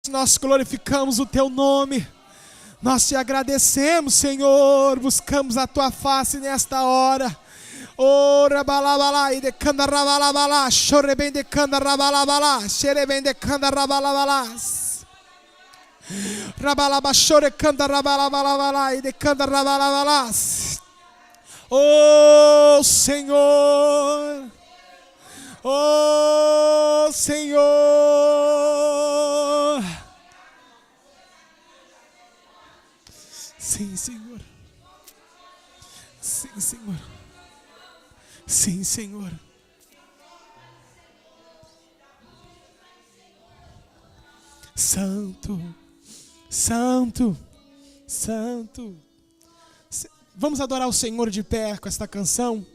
Nós glorificamos o Teu nome. Nós Te agradecemos, Senhor. Buscamos a Tua face nesta hora. Ora balabala e de canda rabalabala, chore bem de canda rabalabala, xere bem de canda rabalabalas. Rabalaba chore canda rabalabala e de canda rabalabalas. Oh Senhor. Oh Senhor. Sim, Senhor. Sim, Senhor. Sim, Senhor. Santo, Santo, Santo. Vamos adorar o Senhor de pé com esta canção.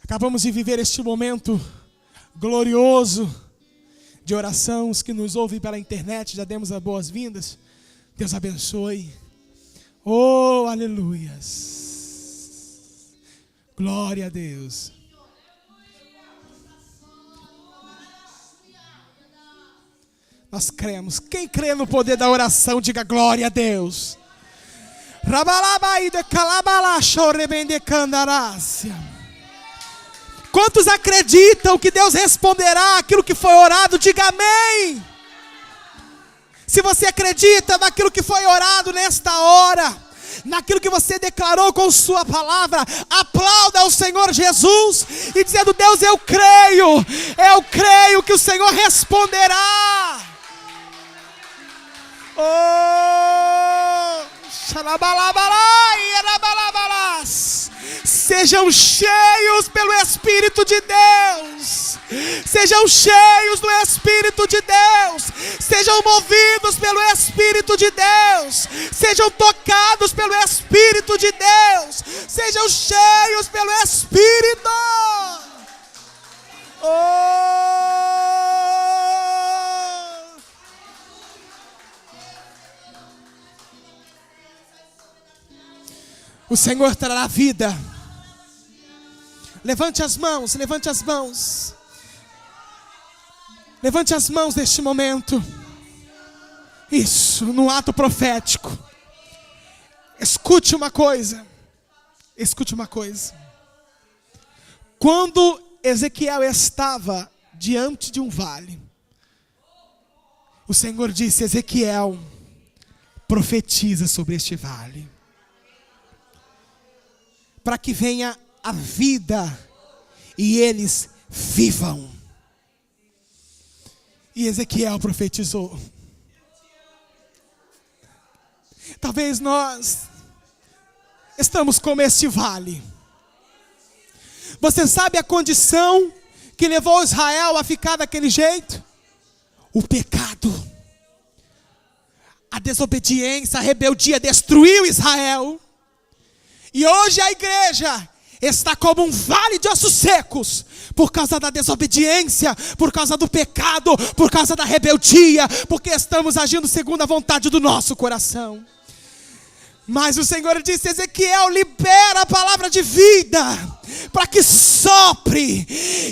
Acabamos de viver este momento glorioso de oração. Os que nos ouvem pela internet, já demos as boas-vindas. Deus abençoe. Oh, aleluias. Glória a Deus. Nós cremos. Quem crê no poder da oração, diga glória a Deus. Quantos acreditam que Deus responderá aquilo que foi orado, diga amém. Se você acredita naquilo que foi orado nesta hora, naquilo que você declarou com sua palavra, aplauda o Senhor Jesus e dizendo: Deus, eu creio que o Senhor responderá. Oh, sejam cheios pelo Espírito de Deus. Sejam cheios do Espírito de Deus. Sejam movidos pelo Espírito de Deus. Sejam tocados pelo Espírito de Deus. Sejam cheios pelo Espírito. Oh! O Senhor trará vida. Levante as mãos, levante as mãos. Levante as mãos neste momento. Isso, no ato profético. Escute uma coisa. Escute uma coisa. Quando Ezequiel estava diante de um vale, o Senhor disse: Ezequiel, profetiza sobre este vale, para que venha a vida e eles vivam. E Ezequiel profetizou. Talvez nós estamos como este vale. Você sabe a condição que levou Israel a ficar daquele jeito? O pecado. A desobediência, a rebeldia destruiu Israel. E hoje a igreja está como um vale de ossos secos, por causa da desobediência, por causa do pecado, por causa da rebeldia, porque estamos agindo segundo a vontade do nosso coração. Mas o Senhor disse: Ezequiel, libera a palavra de vida, para que sopre,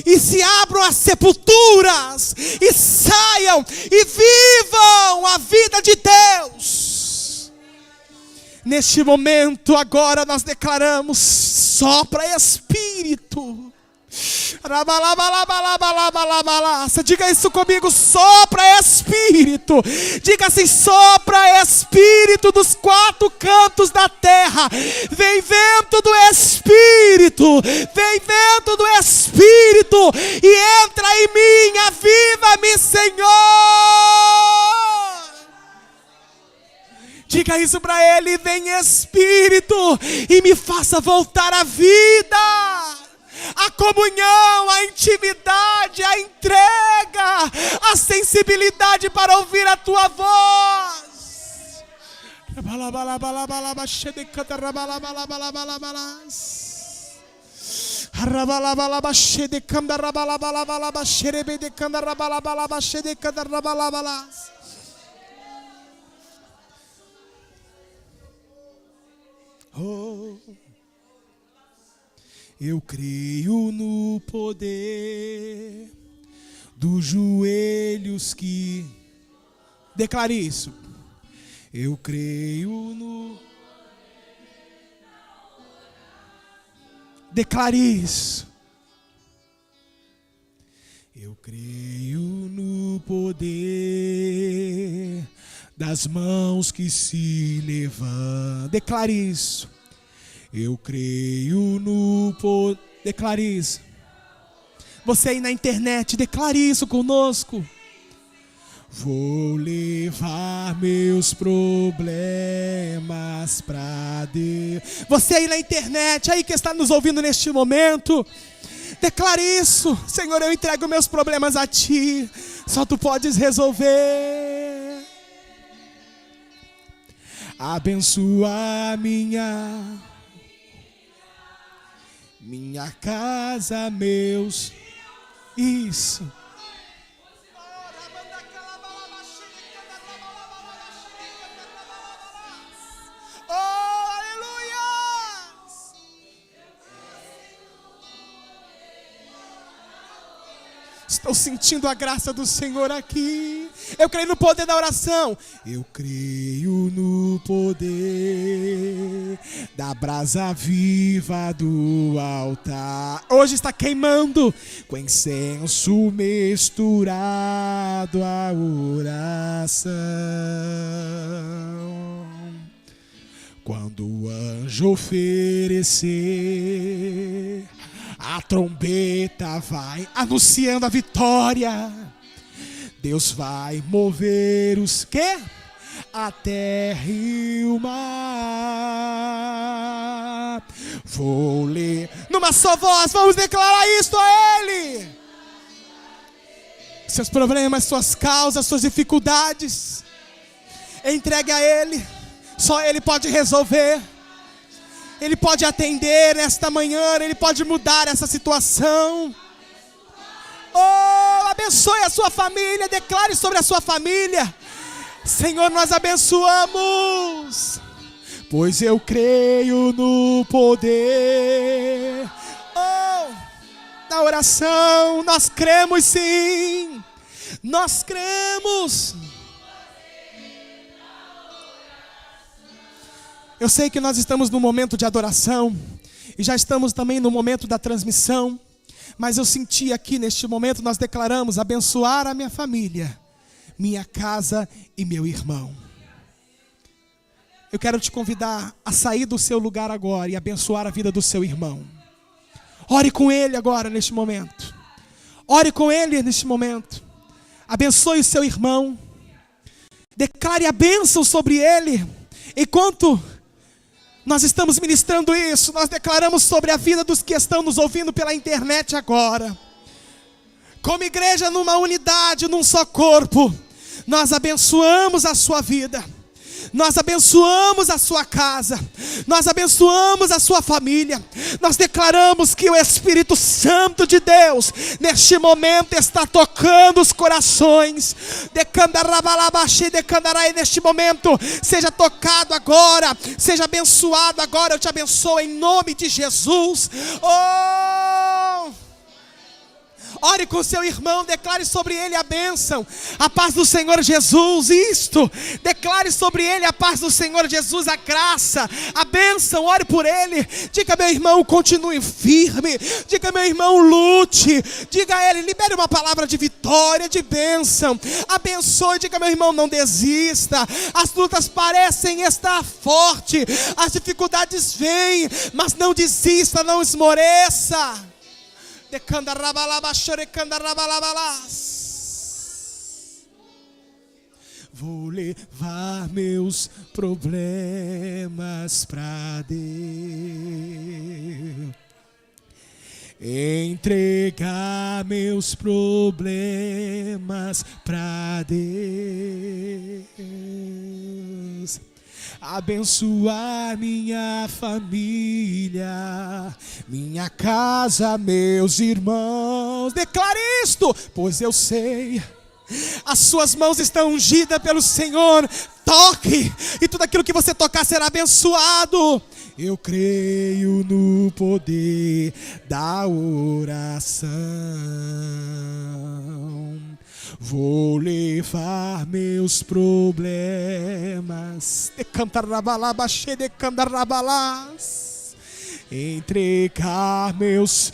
e se abram as sepulturas, e saiam, e vivam a vida de Deus. Neste momento, agora nós declaramos: sopra Espírito. Diga isso comigo: sopra Espírito. Diga assim: sopra Espírito dos quatro cantos da terra. Vem vento do Espírito, vem vento do Espírito, e entra em mim, aviva-me, Senhor. Diga isso para Ele: vem Espírito e me faça voltar à vida. A comunhão, a intimidade, a entrega, a sensibilidade para ouvir a Tua voz. Oh, eu creio no poder dos joelhos que Declare isso. Eu creio no... Declare isso. Eu creio no poder das mãos que se levantam. Declare isso. Eu creio no poder. Declare isso. Você aí na internet, declare isso conosco. Vou levar meus problemas pra Deus. Você aí na internet, aí que está nos ouvindo neste momento, declare isso. Senhor, eu entrego meus problemas a Ti. Só Tu podes resolver. Abençoa minha casa, meus. Isso. Estou sentindo a graça do Senhor aqui. Eu creio no poder da oração. Eu creio no poder da brasa viva do altar. Hoje está queimando com incenso misturado à oração. Quando o anjo oferecer, a trombeta vai anunciando a vitória. Deus vai mover os quê? A terra e o mar. Vou ler numa só voz, vamos declarar isto a Ele. Seus problemas, suas causas, suas dificuldades, entregue a Ele. Só Ele pode resolver. Ele pode atender nesta manhã, Ele pode mudar essa situação. Oh, abençoe a sua família, declare sobre a sua família. Senhor, nós abençoamos, pois eu creio no poder. Oh, da oração, nós cremos sim, nós cremos. Eu sei que nós estamos no momento de adoração e já estamos também no momento da transmissão, mas eu senti aqui neste momento, nós declaramos abençoar a minha família, minha casa e meu irmão. Eu quero te convidar a sair do seu lugar agora e abençoar a vida do seu irmão. Ore com ele agora neste momento. Ore com ele neste momento. Abençoe o seu irmão. Declare a bênção sobre ele. Enquanto nós estamos ministrando isso, nós declaramos sobre a vida dos que estão nos ouvindo pela internet agora. Como igreja numa unidade, num só corpo, nós abençoamos a sua vida. Nós abençoamos a sua casa, nós abençoamos a sua família. Nós declaramos que o Espírito Santo de Deus neste momento está tocando os corações. Neste momento, seja tocado agora, seja abençoado agora. Eu te abençoo em nome de Jesus. Oh! Ore com seu irmão, declare sobre ele a bênção, a paz do Senhor Jesus, isto, declare sobre ele a paz do Senhor Jesus, a graça, a bênção, ore por ele, diga meu irmão, continue firme, diga meu irmão, lute, diga a ele, libere uma palavra de vitória, de bênção, abençoe, diga meu irmão, não desista, as lutas parecem estar fortes, as dificuldades vêm, mas não desista, não esmoreça. Vou levar meus problemas pra Deus, entregar meus problemas pra Deus, abençoar minha família, minha casa, meus irmãos. Declare isto, pois eu sei, as suas mãos estão ungidas pelo Senhor. Toque, e tudo aquilo que você tocar será abençoado. Eu creio no poder da oração. vou levar meus problemas, entregar meus,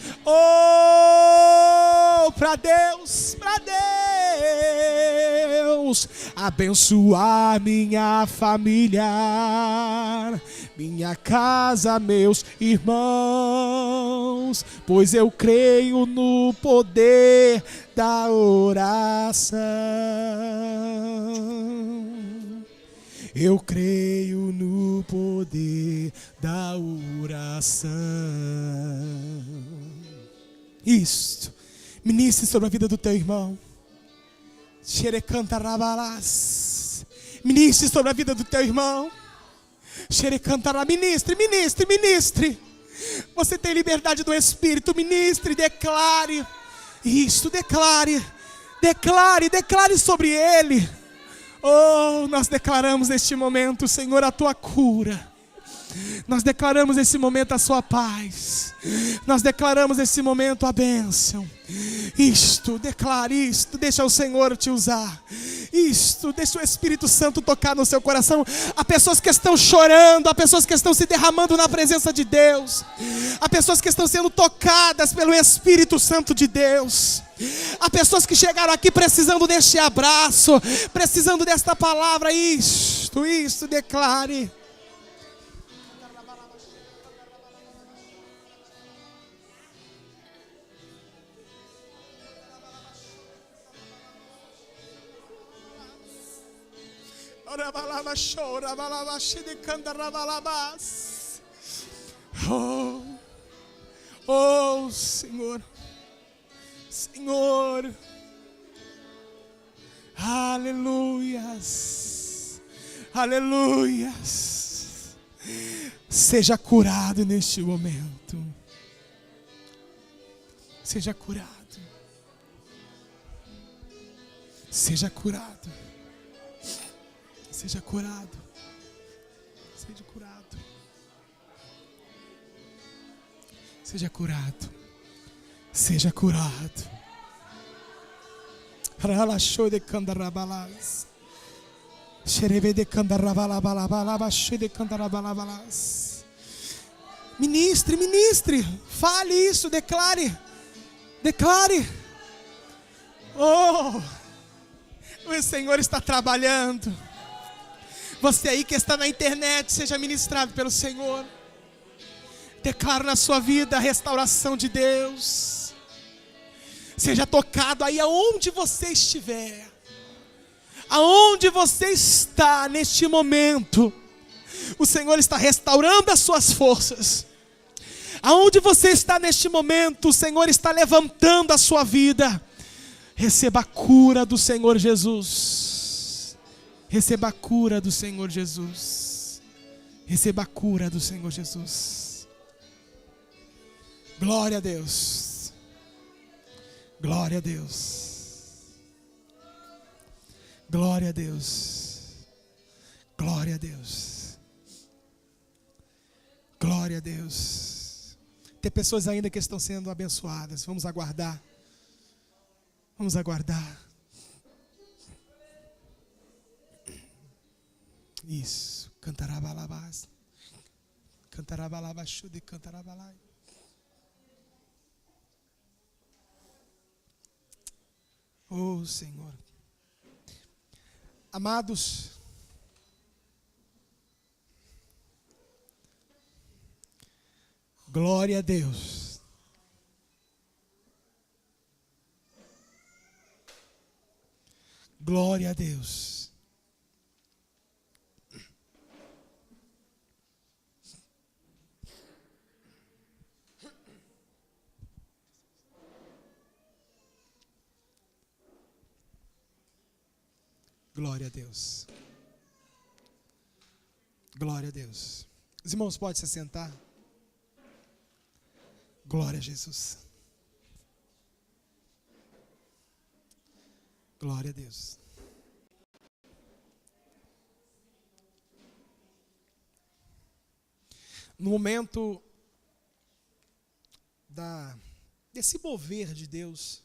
para Deus, abençoar minha família, minha casa, meus irmãos, pois eu creio no poder da oração. Eu creio no poder da oração. Isto. Ministre sobre a vida do teu irmão. Ministre sobre a vida do teu irmão. Ministre. Você tem liberdade do Espírito. Ministre, declare. Isto, declare sobre ele. Oh, nós declaramos neste momento, Senhor, a tua cura. Nós declaramos nesse momento a sua paz. Nós declaramos nesse momento a bênção. Declare isto, deixa o Senhor te usar. Deixa o Espírito Santo tocar no seu coração. Há pessoas que estão chorando, há pessoas que estão se derramando na presença de Deus. Há pessoas que estão sendo tocadas pelo Espírito Santo de Deus. Há pessoas que chegaram aqui precisando deste abraço, precisando desta palavra. Declare. Oh, Senhor. Aleluias. Seja curado neste momento. Seja curado. Seja curado. Seja curado. Seja curado. Seja curado. Seja curado. Ralachou de candarabalas. Xerebe de candarabalabalabalabaxê de candarabalabalas. Ministre. Fale isso, declare. Oh, o Senhor está trabalhando. Você aí que está na internet, seja ministrado pelo Senhor. Declaro na sua vida a restauração de Deus. Seja tocado aí aonde você estiver. Aonde você está neste momento, o Senhor está restaurando as suas forças. Aonde você está neste momento, o Senhor está levantando a sua vida. Receba a cura do Senhor Jesus. Receba a cura do Senhor Jesus. Receba a cura do Senhor Jesus. Glória a Deus. Glória a Deus. Glória a Deus. Glória a Deus. Glória a Deus. Tem pessoas ainda que estão sendo abençoadas. Vamos aguardar. Vamos aguardar. Isso. Cantarabalabás. Cantarabalabashude, cantarabalai. Oh, Senhor. Amados, glória a Deus. Glória a Deus. Glória a Deus. Glória a Deus. Os irmãos podem se sentar. Glória a Jesus. Glória a Deus. No momento desse mover de Deus,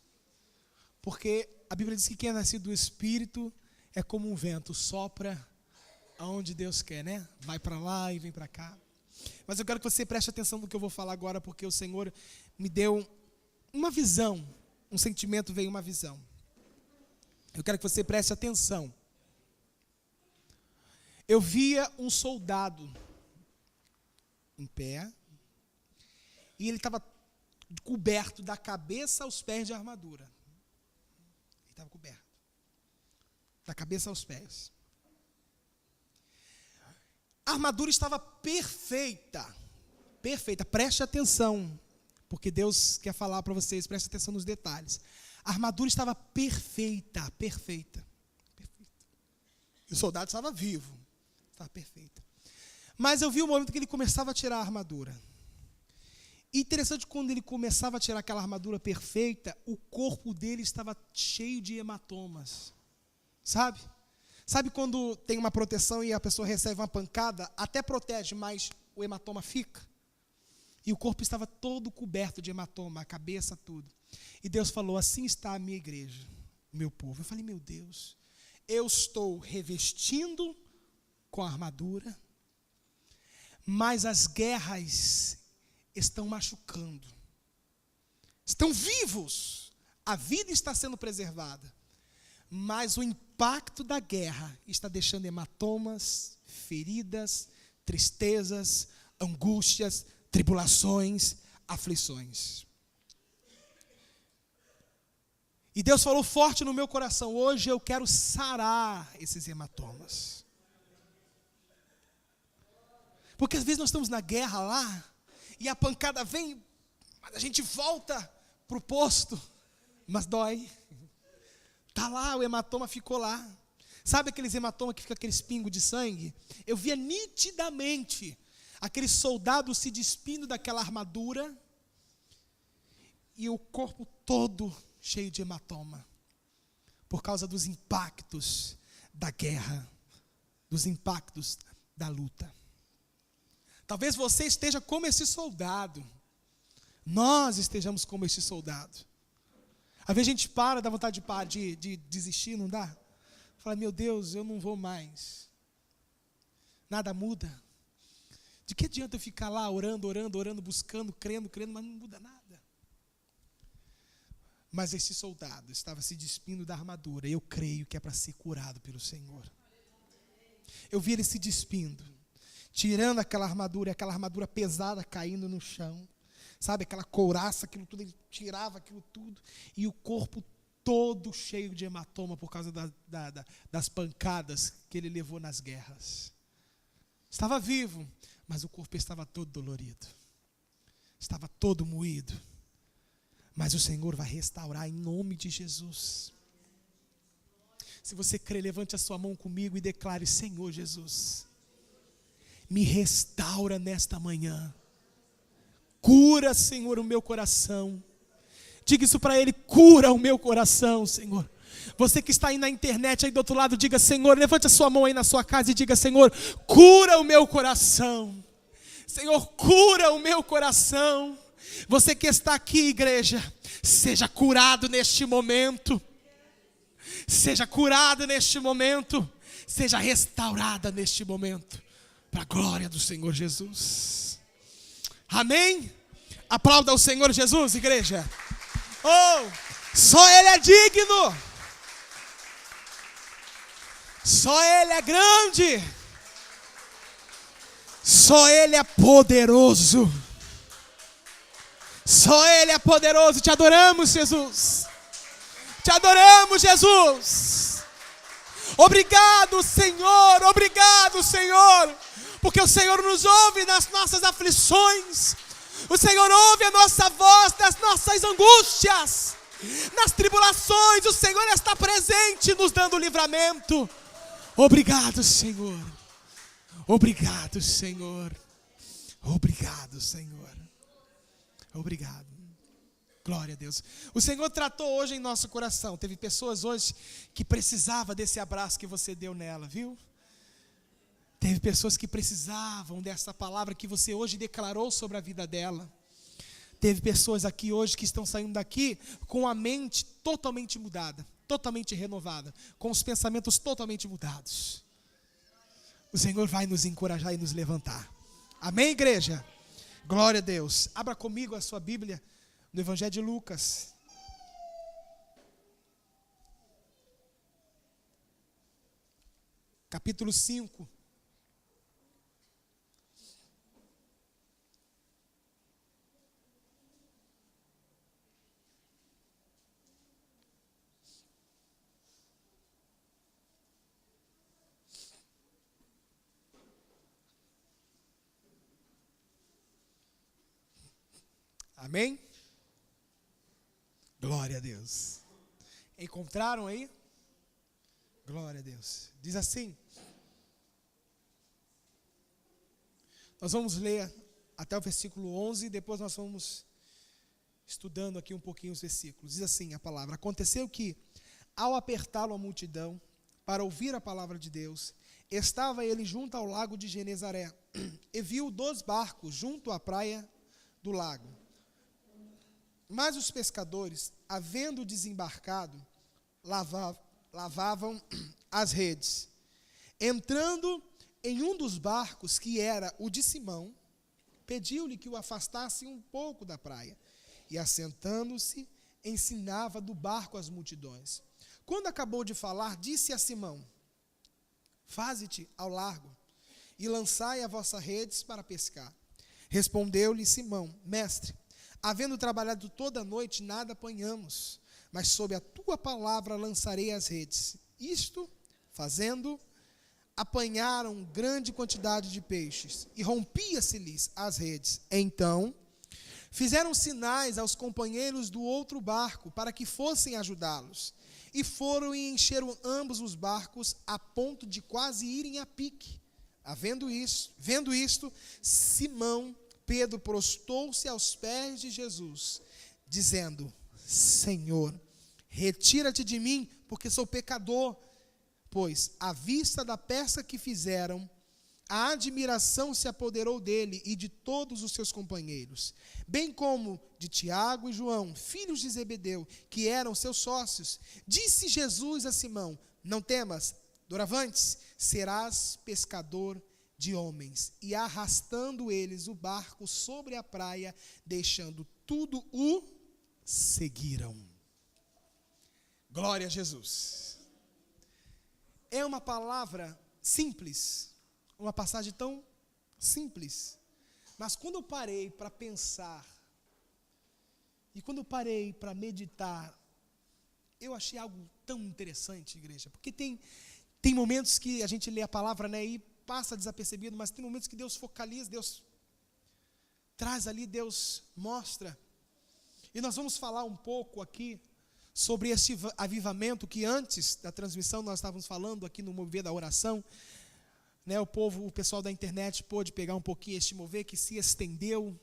Porque a Bíblia diz que quem é nascido do Espírito é como um vento, sopra aonde Deus quer, né? Vai para lá e vem para cá. Mas eu quero que você preste atenção no que eu vou falar agora, porque o Senhor me deu uma visão, um sentimento veio uma visão. Eu quero que você preste atenção. Eu via um soldado em pé, e ele estava coberto da cabeça aos pés de armadura. Ele estava coberto, da cabeça aos pés. A armadura estava perfeita, perfeita, preste atenção, porque Deus quer falar para vocês, preste atenção nos detalhes. A armadura estava perfeita, perfeita, perfeita. E o soldado estava vivo, estava perfeita. Mas eu vi o momento que ele começava a tirar a armadura. E interessante, quando ele começava a tirar aquela armadura perfeita, o corpo dele estava cheio de hematomas. Sabe? Sabe quando tem uma proteção e a pessoa recebe uma pancada? Até protege, mas o hematoma fica. E o corpo estava todo coberto de hematoma, a cabeça, tudo. E Deus falou, assim está a minha igreja, o meu povo. Eu falei, meu Deus, eu estou revestindo com a armadura, mas as guerras estão machucando. Estão vivos. A vida está sendo preservada. Mas o impacto da guerra está deixando hematomas, feridas, tristezas, angústias, tribulações, aflições. E Deus falou forte no meu coração, hoje eu quero sarar esses hematomas. Porque às vezes nós estamos na guerra lá, e a pancada vem, mas a gente volta para o posto, mas dói. Está lá, o hematoma ficou lá. Sabe aqueles hematomas que fica aqueles pingos de sangue? Eu via nitidamente aquele soldado se despindo daquela armadura, e o corpo todo cheio de hematoma, por causa dos impactos da guerra, dos impactos da luta. Talvez você esteja como esse soldado, nós estejamos como esse soldado. Às vezes a gente dá vontade de desistir, não dá? Fala, meu Deus, eu não vou mais, nada muda. De que adianta eu ficar lá orando, buscando, crendo, mas não muda nada. Mas esse soldado estava se despindo da armadura. Eu creio que é para ser curado pelo Senhor. Eu vi ele se despindo, tirando aquela armadura pesada caindo no chão. Sabe, aquela couraça, aquilo tudo, ele tirava aquilo tudo. E o corpo todo cheio de hematoma por causa das pancadas que ele levou nas guerras. Estava vivo, mas o corpo estava todo dolorido. Estava todo moído. Mas o Senhor vai restaurar em nome de Jesus. Se você crê, levante a sua mão comigo e declare, Senhor Jesus, me restaura nesta manhã. Cura, Senhor, o meu coração. Diga isso para Ele, cura o meu coração, Senhor. Você que está aí na internet, aí do outro lado, diga, Senhor, levante a sua mão aí na sua casa e diga, Senhor, cura o meu coração. Senhor, cura o meu coração. Você que está aqui, igreja, seja curado neste momento. Seja curado neste momento. Seja restaurada neste momento. Para a glória do Senhor Jesus. Amém? Aplauda o Senhor Jesus, igreja. Oh, só Ele é digno. Só Ele é grande. Só Ele é poderoso. Só Ele é poderoso. Te adoramos, Jesus. Te adoramos, Jesus. Obrigado, Senhor. Obrigado, Senhor. Porque o Senhor nos ouve nas nossas aflições. O Senhor ouve a nossa voz nas nossas angústias. Nas tribulações, o Senhor está presente nos dando livramento. Obrigado, Senhor. Obrigado, Senhor. Obrigado, Senhor. Obrigado. Glória a Deus. O Senhor tratou hoje em nosso coração. Teve pessoas hoje que precisavam desse abraço que você deu nela, viu? Teve pessoas que precisavam dessa palavra que você hoje declarou sobre a vida dela. Teve pessoas aqui hoje que estão saindo daqui com a mente totalmente mudada, totalmente renovada, com os pensamentos totalmente mudados. O Senhor vai nos encorajar e nos levantar. Amém, igreja? Glória a Deus. Abra comigo a sua Bíblia no Evangelho de Lucas. Capítulo 5. Amém? Glória a Deus. Encontraram aí? Glória a Deus. Diz assim. Nós vamos ler até o versículo 11, depois nós vamos estudando aqui um pouquinho os versículos. Diz assim a palavra: aconteceu que, ao apertá-lo a multidão, para ouvir a palavra de Deus, estava ele junto ao lago de Genezaré, e viu 2 barcos junto à praia do lago. Mas os pescadores, havendo desembarcado, lavavam as redes. Entrando em um dos barcos, que era o de Simão, pediu-lhe que o afastasse um pouco da praia. E, assentando-se, ensinava do barco as multidões. Quando acabou de falar, disse a Simão: faze-te ao largo, e lançai as vossas redes para pescar. Respondeu-lhe Simão: mestre, havendo trabalhado toda a noite, nada apanhamos, mas sob a tua palavra lançarei as redes. Isto, fazendo, apanharam grande quantidade de peixes, e rompia-se-lhes as redes. Então, fizeram sinais aos companheiros do outro barco, para que fossem ajudá-los. E foram e encheram ambos os barcos, a ponto de quase irem a pique. Vendo isto, Simão Pedro prostou-se aos pés de Jesus, dizendo: Senhor, retira-te de mim, porque sou pecador. Pois, à vista da pesca que fizeram, a admiração se apoderou dele e de todos os seus companheiros, bem como de Tiago e João, filhos de Zebedeu, que eram seus sócios. Disse Jesus a Simão: não temas, doravante serás pescador de homens. E arrastando eles o barco sobre a praia, deixando tudo, o seguiram. Glória a Jesus. É uma palavra simples, uma passagem tão simples, mas quando eu parei para pensar, e quando eu parei para meditar, eu achei algo tão interessante, igreja, porque tem momentos que a gente lê a palavra, né, e passa desapercebido, mas tem momentos que Deus focaliza, Deus traz ali, Deus mostra. E nós vamos falar um pouco aqui sobre esse avivamento que antes da transmissão nós estávamos falando aqui no Mover da Oração, né, o pessoal da internet pôde pegar um pouquinho este mover que se estendeu,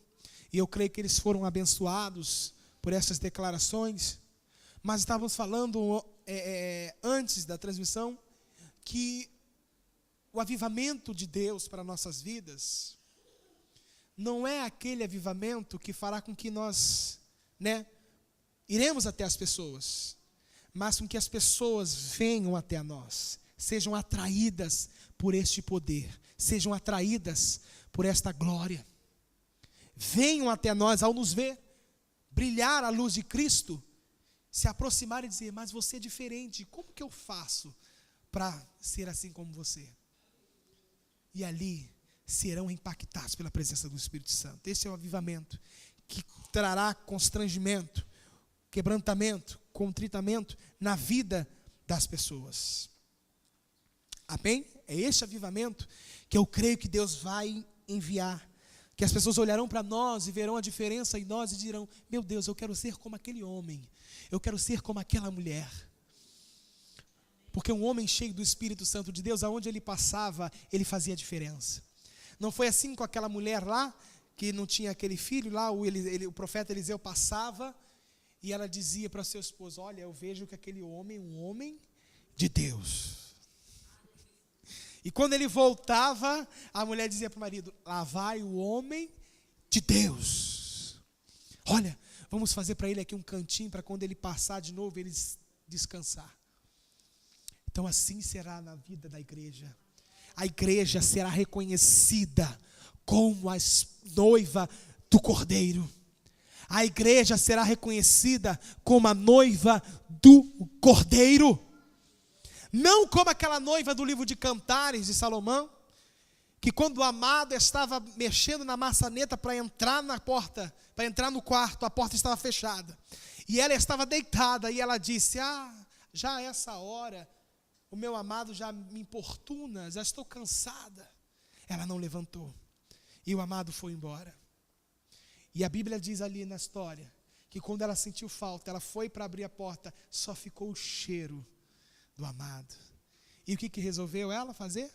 e eu creio que eles foram abençoados por essas declarações. Mas estávamos falando antes da transmissão que o avivamento de Deus para nossas vidas não é aquele avivamento que fará com que nós, iremos até as pessoas, mas com que as pessoas venham até a nós, sejam atraídas por este poder, sejam atraídas por esta glória. Venham até nós ao nos ver brilhar a luz de Cristo, se aproximar e dizer: mas você é diferente, como que eu faço para ser assim como você? E ali serão impactados pela presença do Espírito Santo. Esse é o avivamento que trará constrangimento, quebrantamento, contritamento na vida das pessoas. Amém? É este avivamento que eu creio que Deus vai enviar, que as pessoas olharão para nós e verão a diferença em nós e dirão: meu Deus, eu quero ser como aquele homem, eu quero ser como aquela mulher. Porque um homem cheio do Espírito Santo de Deus, aonde ele passava, ele fazia diferença. Não foi assim com aquela mulher lá, que não tinha aquele filho lá, o profeta Eliseu passava, e ela dizia para seu esposo: olha, eu vejo que aquele homem é um homem de Deus. E quando ele voltava, a mulher dizia para o marido: lá vai o homem de Deus. Vamos fazer para ele aqui um cantinho, para quando ele passar de novo, ele descansar. Então assim será na vida da igreja. A igreja será reconhecida como a noiva do Cordeiro. A igreja será reconhecida como a noiva do Cordeiro. Não como aquela noiva do livro de Cantares de Salomão, que quando o amado estava mexendo na maçaneta para entrar na porta, para entrar no quarto, a porta estava fechada. E ela estava deitada e ela disse: já é essa hora, o meu amado já me importuna, já estou cansada. Ela não levantou. E o amado foi embora. E a Bíblia diz ali na história, que quando ela sentiu falta, ela foi para abrir a porta, só ficou o cheiro do amado. E o que resolveu ela fazer?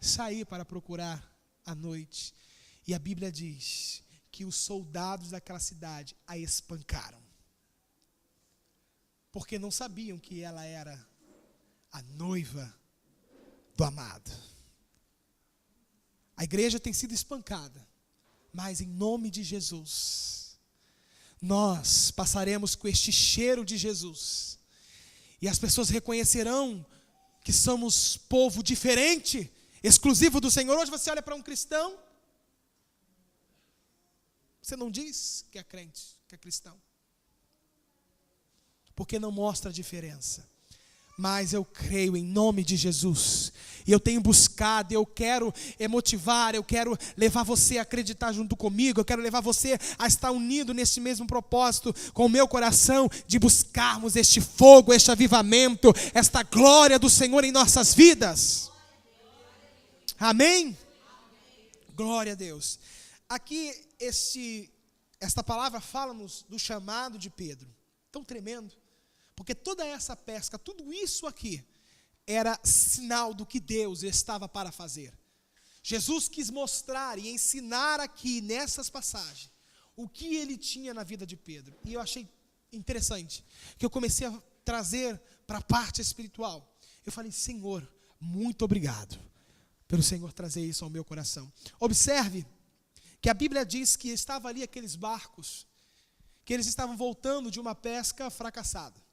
Sair para procurar à noite. E a Bíblia diz que os soldados daquela cidade a espancaram. Porque não sabiam que ela era a noiva do amado. A igreja tem sido espancada, mas em nome de Jesus, nós passaremos com este cheiro de Jesus. E as pessoas reconhecerão que somos povo diferente, exclusivo do Senhor. Hoje você olha para um cristão, você não diz que é crente, que é cristão, porque não mostra a diferença. Mas eu creio em nome de Jesus, e eu tenho buscado, eu quero motivar, eu quero levar você a acreditar junto comigo, eu quero levar você a estar unido nesse mesmo propósito, com o meu coração, de buscarmos este fogo, este avivamento, esta glória do Senhor em nossas vidas. Amém? Glória a Deus. Aqui, esta palavra fala-nos do chamado de Pedro, tão tremendo. Porque toda essa pesca, tudo isso aqui, era sinal do que Deus estava para fazer. Jesus quis mostrar e ensinar aqui, nessas passagens, o que ele tinha na vida de Pedro. E eu achei interessante, que eu comecei a trazer para a parte espiritual. Eu falei: Senhor, muito obrigado, pelo Senhor trazer isso ao meu coração. Observe, que a Bíblia diz que estava ali aqueles barcos, que eles estavam voltando de uma pesca fracassada.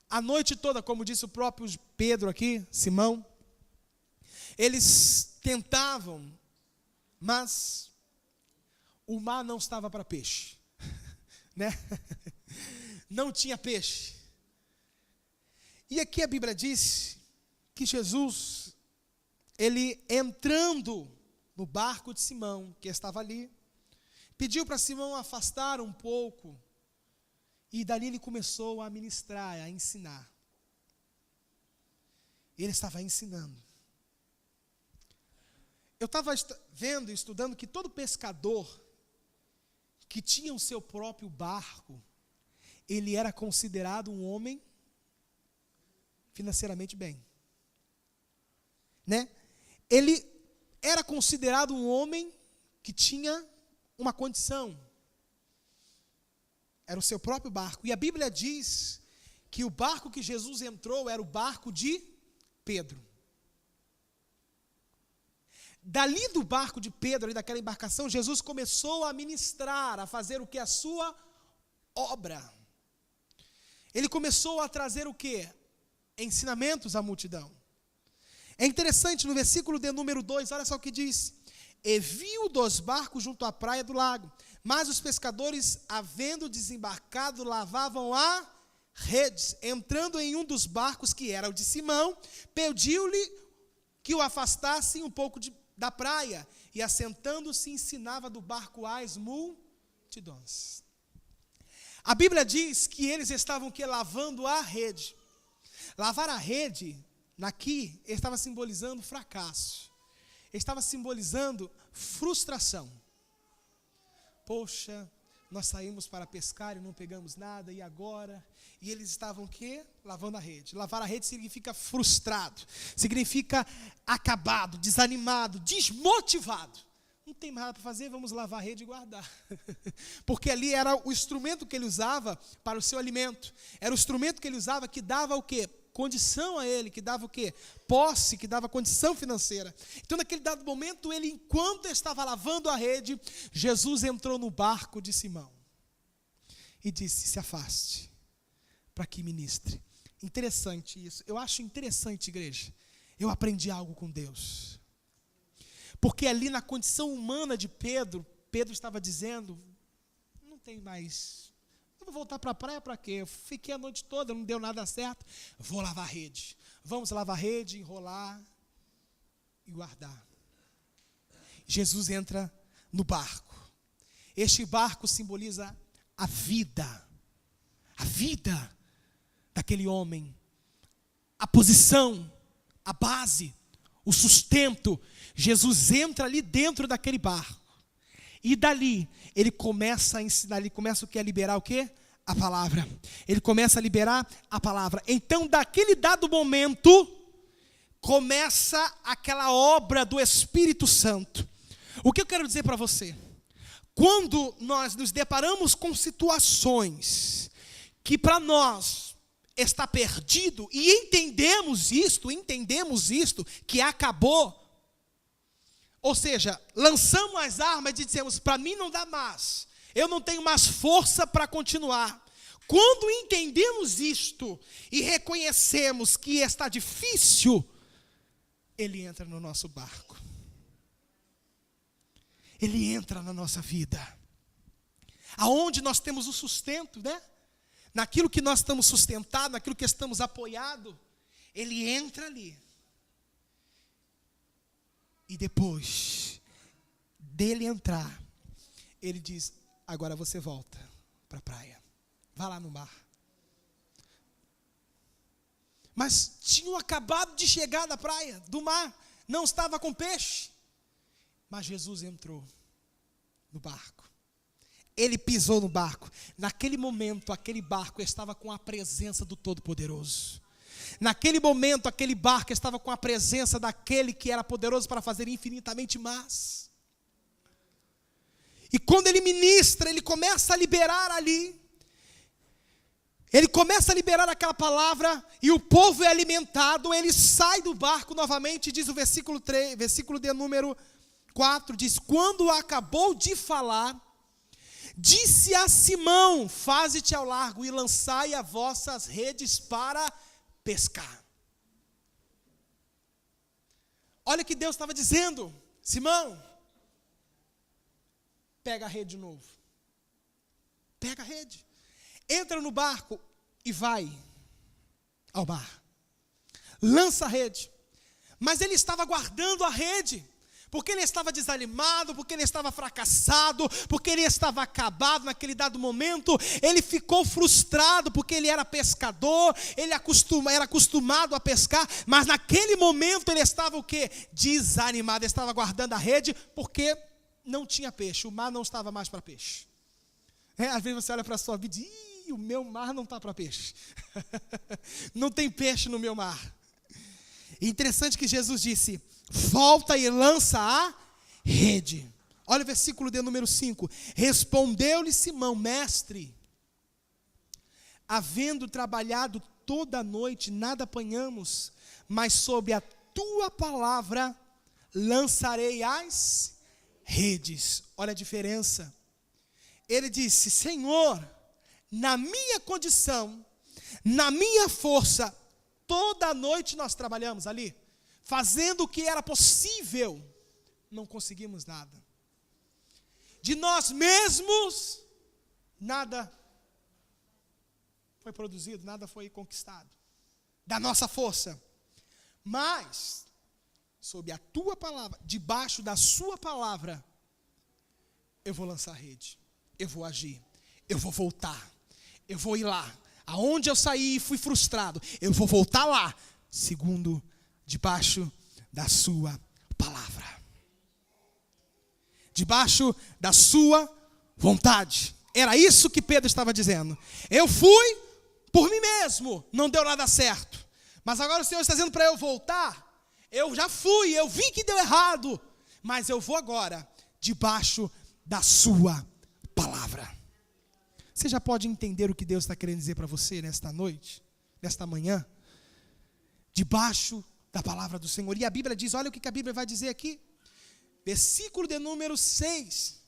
A noite toda, como disse o próprio Pedro aqui, Simão, eles tentavam, mas o mar não estava para peixe, né? Não tinha peixe. E aqui a Bíblia diz que Jesus, ele entrando no barco de Simão, que estava ali, pediu para Simão afastar um pouco. E dali ele começou a ministrar, a ensinar. Ele estava ensinando. Eu estava vendo e estudando que todo pescador que tinha o seu próprio barco, ele era considerado um homem financeiramente bem. Né? Ele era considerado um homem que tinha uma condição. Era o seu próprio barco. E a Bíblia diz que o barco que Jesus entrou era o barco de Pedro. Dali do barco de Pedro, ali daquela embarcação, Jesus começou a ministrar, a fazer o que? A sua obra. Ele começou a trazer o que? Ensinamentos à multidão. É interessante, no versículo de número 2, olha só o que diz: e viu 2 barcos junto à praia do lago, mas os pescadores, havendo desembarcado, lavavam a redes. Entrando em um dos barcos, que era o de Simão, pediu-lhe que o afastassem um pouco da praia, e assentando-se ensinava do barco às multidões. A Bíblia diz que eles estavam lavando a rede. Lavar a rede, aqui, estava simbolizando fracasso. Estava simbolizando frustração. Poxa, nós saímos para pescar e não pegamos nada, e agora? E eles estavam o quê? Lavando a rede. Lavar a rede significa frustrado, significa acabado, desanimado, desmotivado. Não tem mais nada para fazer, vamos lavar a rede e guardar. Porque ali era o instrumento que ele usava para o seu alimento. Era o instrumento que ele usava que dava o quê? Condição a ele, que dava o quê? Posse, que dava condição financeira. Então, naquele dado momento, ele, enquanto estava lavando a rede, Jesus entrou no barco de Simão. e disse: se afaste, para que ministre. Interessante isso. Eu acho interessante, igreja. Eu aprendi algo com Deus. Porque ali na condição humana de Pedro, Pedro estava dizendo: não tem mais, eu vou voltar para a praia para quê? Eu fiquei a noite toda, não deu nada certo, vou lavar a rede. Vamos lavar a rede, enrolar e guardar. Jesus entra no barco. Este barco simboliza a vida daquele homem, a posição, a base, o sustento. Jesus entra ali dentro daquele barco, e dali ele começa a ensinar, ele começa o que? A liberar o que? A palavra. Ele começa a liberar a palavra. Então, daquele dado momento, começa aquela obra do Espírito Santo. O que eu quero dizer para você? Quando nós nos deparamos com situações que para nós está perdido, e entendemos isto, que acabou, ou seja, lançamos as armas e dizemos: para mim não dá mais, eu não tenho mais força para continuar. Quando entendemos isto e reconhecemos que está difícil, Ele entra no nosso barco. Ele entra na nossa vida. Aonde nós temos o sustento, né? Naquilo que nós estamos sustentados, naquilo que estamos apoiados, Ele entra ali. E depois dele entrar, Ele diz: agora você volta para a praia. Vá lá no mar. Mas tinham acabado de chegar da praia, do mar. Não estava com peixe. Mas Jesus entrou no barco. Ele pisou no barco. Naquele momento, aquele barco estava com a presença do Todo-Poderoso. Naquele momento, aquele barco estava com a presença daquele que era poderoso para fazer infinitamente mais. E quando ele ministra, ele começa a liberar ali. Ele começa a liberar aquela palavra, e o povo é alimentado. Ele sai do barco novamente, diz o versículo 3, versículo de número 4, diz: quando acabou de falar, disse a Simão: faze-te ao largo e lançai as vossas redes para pescar. Olha o que Deus estava dizendo: Simão, pega a rede de novo. Pega a rede. Entra no barco e vai ao mar. Lança a rede. Mas ele estava guardando a rede, porque ele estava desanimado, porque ele estava fracassado, porque ele estava acabado naquele dado momento. Ele ficou frustrado, porque ele era pescador, ele era acostumado a pescar, mas naquele momento ele estava o quê? Desanimado. Ele estava guardando a rede, porque não tinha peixe, o mar não estava mais para peixe. Às vezes você olha para a sua vida e diz: o meu mar não está para peixe. Não tem peixe no meu mar. E interessante que Jesus disse: volta e lança a rede. Olha o versículo de número 5. Respondeu-lhe Simão: mestre, havendo trabalhado toda a noite, nada apanhamos, mas sob a tua palavra lançarei as redes. Olha a diferença. Ele disse: Senhor, na minha condição, na minha força, toda a noite nós trabalhamos ali, fazendo o que era possível, não conseguimos nada. De nós mesmos, nada foi produzido, nada foi conquistado, da nossa força. Mas, sob a tua palavra, debaixo da sua palavra, eu vou lançar a rede, eu vou agir, eu vou voltar, eu vou ir lá. Aonde eu saí e fui frustrado, eu vou voltar lá, segundo, debaixo da sua palavra. Debaixo da sua vontade. Era isso que Pedro estava dizendo. Eu fui por mim mesmo, não deu nada certo. Mas agora o Senhor está dizendo para eu voltar. Eu já fui, eu vi que deu errado, mas eu vou agora, debaixo da sua palavra. Você já pode entender o que Deus está querendo dizer para você nesta noite, nesta manhã? Debaixo da palavra do Senhor. E a Bíblia diz, olha o que a Bíblia vai dizer aqui. Versículo de número 6.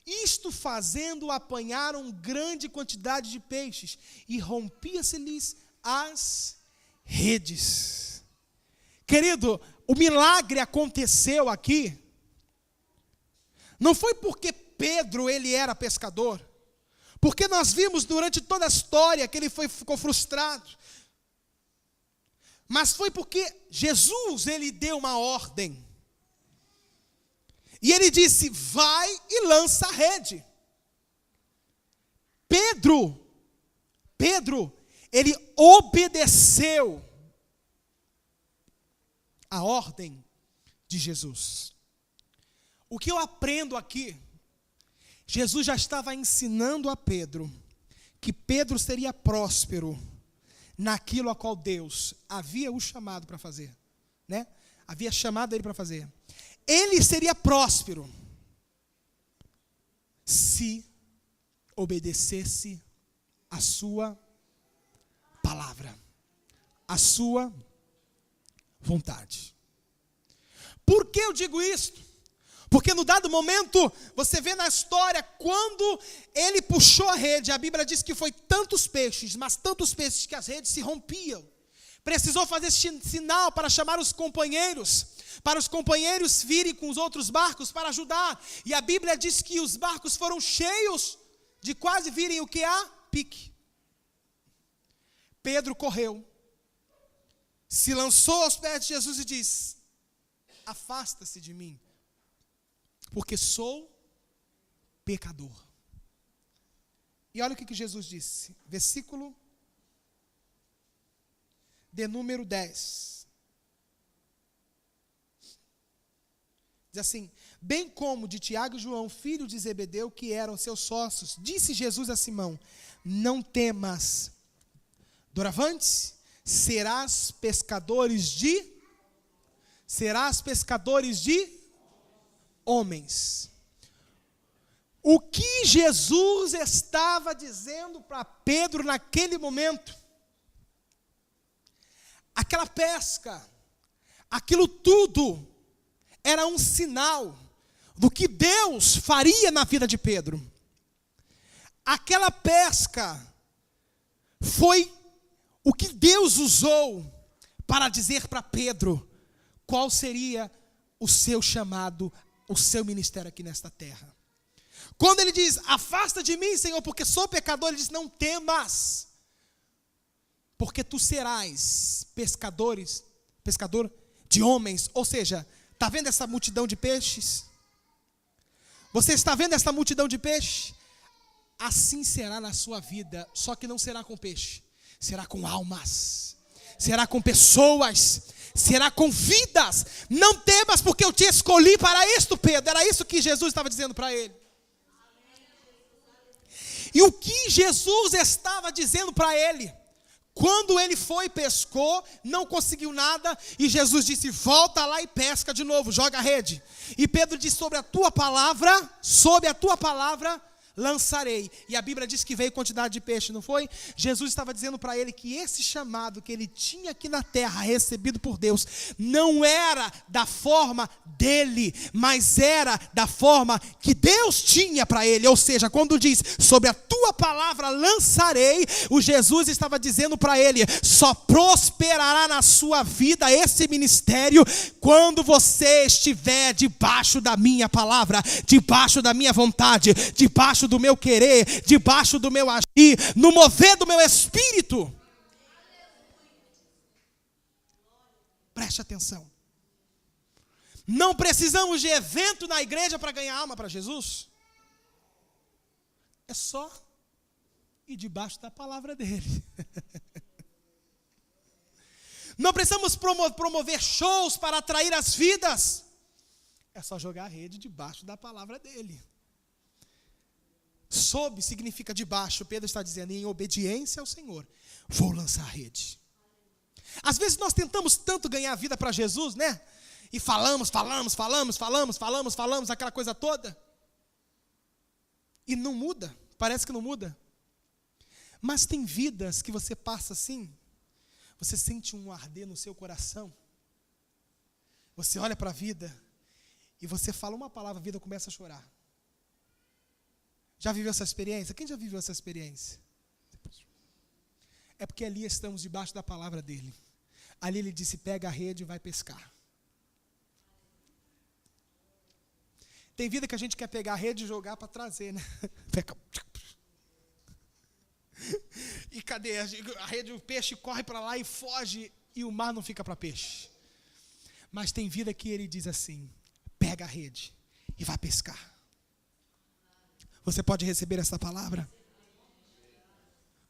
Isto fazendo, apanharam grande quantidade de peixes, e rompia-se-lhes as redes. Querido, o milagre aconteceu aqui, não foi porque Pedro ele era pescador, porque nós vimos durante toda a história que ele ficou frustrado, mas foi porque Jesus ele deu uma ordem, e ele disse: vai e lança a rede. Pedro, ele obedeceu a ordem de Jesus. O que eu aprendo aqui, Jesus já estava ensinando a Pedro, que Pedro seria próspero naquilo a qual Deus havia o chamado para fazer, né? Havia chamado ele para fazer. Ele seria próspero se obedecesse a sua palavra, a sua vontade. Por que eu digo isto? Porque no dado momento, você vê na história, quando ele puxou a rede, a Bíblia diz que foi tantos peixes, mas tantos peixes que as redes se rompiam. Precisou fazer sinal para chamar os companheiros, para os companheiros virem com os outros barcos para ajudar. E a Bíblia diz que os barcos foram cheios de quase virem o que? A pique. Pedro correu, se lançou aos pés de Jesus e disse: afasta-se de mim, porque sou pecador. E olha o que Jesus disse, versículo de número 10. Diz assim: bem como de Tiago e João, filho de Zebedeu, que eram seus sócios, disse Jesus a Simão: não temas, doravante serás pescadores de homens. O que Jesus estava dizendo para Pedro naquele momento? Aquela pesca, aquilo tudo, era um sinal do que Deus faria na vida de Pedro. Aquela pesca foi o que Deus usou para dizer para Pedro qual seria o seu chamado, o seu ministério aqui nesta terra. Quando ele diz: afasta de mim, Senhor, porque sou pecador, ele diz: não temas, porque tu serás pescador de homens. Ou seja, está vendo essa multidão de peixes? Você está vendo essa multidão de peixes? Assim será na sua vida, só que não será com peixe, será com almas, será com pessoas, será com vidas. Não temas, porque eu te escolhi para isto, Pedro. Era isso que Jesus estava dizendo para ele. E o que Jesus estava dizendo para ele? Quando ele foi, pescou, não conseguiu nada, e Jesus disse: volta lá e pesca de novo, joga a rede. E Pedro disse: sobre a tua palavra lançarei. E a Bíblia diz que veio quantidade de peixe, não foi? Jesus estava dizendo para ele que esse chamado que ele tinha aqui na terra, recebido por Deus, não era da forma dele, mas era da forma que Deus tinha para ele. Ou seja, quando diz: sobre a tua palavra lançarei, o Jesus estava dizendo para ele: só prosperará na sua vida esse ministério quando você estiver debaixo da minha palavra, debaixo da minha vontade, debaixo do meu querer, debaixo do meu agir, no mover do meu espírito. Preste atenção. Não precisamos de evento na igreja para ganhar alma para Jesus. É só ir debaixo da palavra dele. Não precisamos promover shows para atrair as vidas. É só jogar a rede debaixo da palavra dele. Sob significa debaixo. Pedro está dizendo: em obediência ao Senhor, vou lançar a rede. Às vezes nós tentamos tanto ganhar a vida para Jesus, né? E falamos, aquela coisa toda. E não muda, parece que não muda. Mas tem vidas que você passa assim, você sente um arder no seu coração. Você olha para a vida e você fala uma palavra, a vida começa a chorar. Já viveu essa experiência? Quem já viveu essa experiência? É porque ali estamos debaixo da palavra dele. Ali ele disse, pega a rede e vai pescar. Tem vida que a gente quer pegar a rede e jogar para trazer, né? E cadê? A rede, o peixe corre para lá e foge, e o mar não fica para peixe. Mas tem vida que ele diz assim, pega a rede e vai pescar. Você pode receber essa palavra?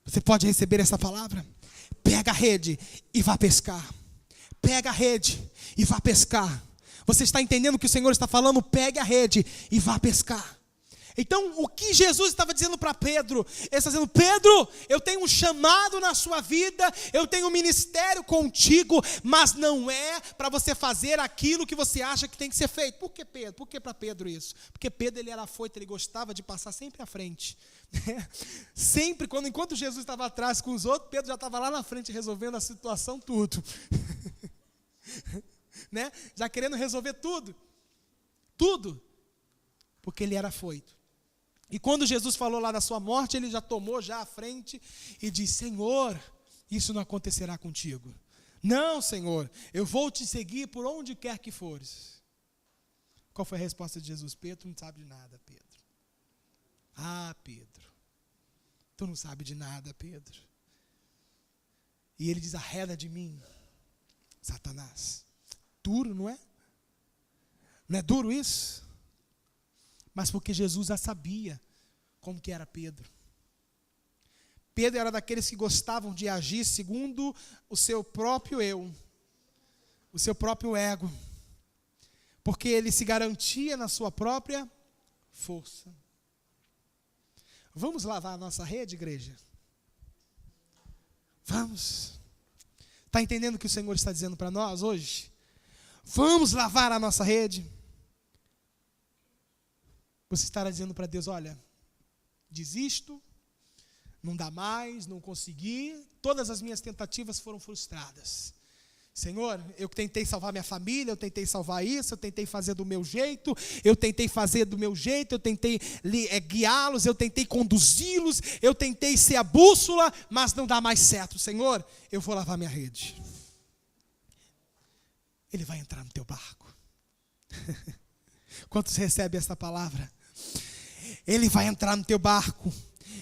Você pode receber essa palavra? Pega a rede e vá pescar. Pega a rede e vá pescar. Você está entendendo o que o Senhor está falando? Pegue a rede e vá pescar. Então, o que Jesus estava dizendo para Pedro? Ele está dizendo, Pedro, eu tenho um chamado na sua vida, eu tenho um ministério contigo, mas não é para você fazer aquilo que você acha que tem que ser feito. Por que Pedro? Por que para Pedro isso? Porque Pedro, ele era afoito, ele gostava de passar sempre à frente. Sempre, enquanto Jesus estava atrás com os outros, Pedro já estava lá na frente resolvendo a situação tudo. Né? Já querendo resolver tudo. Tudo. Porque ele era afoito. E quando Jesus falou lá da sua morte, ele já tomou já à frente e disse, Senhor, isso não acontecerá contigo. Não, Senhor, eu vou te seguir por onde quer que fores. Qual foi a resposta de Jesus? Pedro não sabe de nada, Pedro. Ah, Pedro, tu não sabe de nada, Pedro. E ele diz, arreda de mim, Satanás. Duro, não é? Não é duro isso? Mas porque Jesus já sabia como que era Pedro. Pedro era daqueles que gostavam de agir segundo o seu próprio eu, o seu próprio ego, porque ele se garantia na sua própria força. Vamos lavar a nossa rede, igreja? Vamos. Está entendendo o que o Senhor está dizendo para nós hoje? Vamos lavar a nossa rede. Você estará dizendo para Deus, olha, desisto, não dá mais, não consegui, todas as minhas tentativas foram frustradas. Senhor, eu tentei salvar minha família, eu tentei salvar isso, eu tentei fazer do meu jeito, eu tentei guiá-los, eu tentei conduzi-los, eu tentei ser a bússola, mas não dá mais certo. Senhor, eu vou lavar minha rede. Ele vai entrar no teu barco. Quantos recebem essa palavra? Ele vai entrar no teu barco.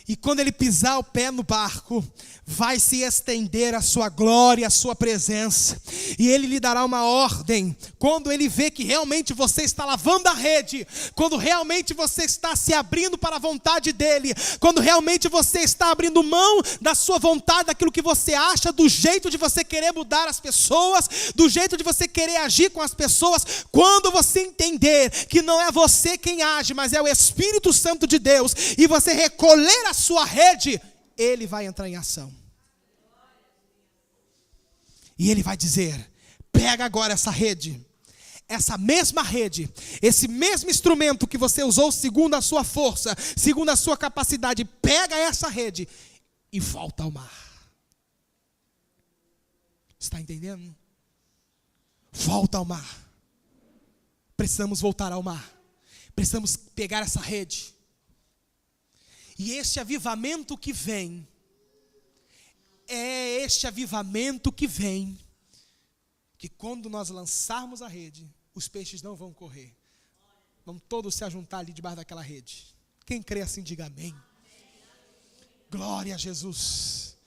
E quando ele pisar o pé no barco, vai se estender a sua glória, a sua presença. E ele lhe dará uma ordem. Quando ele vê que realmente você está lavando a rede, quando realmente você está se abrindo para a vontade dele, quando realmente você está abrindo mão da sua vontade, daquilo que você acha, do jeito de você querer mudar as pessoas, do jeito de você querer agir com as pessoas, quando você entender que não é você quem age, mas é o Espírito Santo de Deus, e você recolher a sua rede, ele vai entrar em ação. E ele vai dizer, pega agora essa rede, essa mesma rede, esse mesmo instrumento que você usou segundo a sua força, segundo a sua capacidade, pega essa rede e volta ao mar. Está entendendo? Volta ao mar. Precisamos voltar ao mar. Precisamos pegar essa rede. E este avivamento que vem, é este avivamento que vem, que quando nós lançarmos a rede, os peixes não vão correr. Vão todos se ajuntar ali debaixo daquela rede. Quem crê assim, diga amém. Glória a Jesus.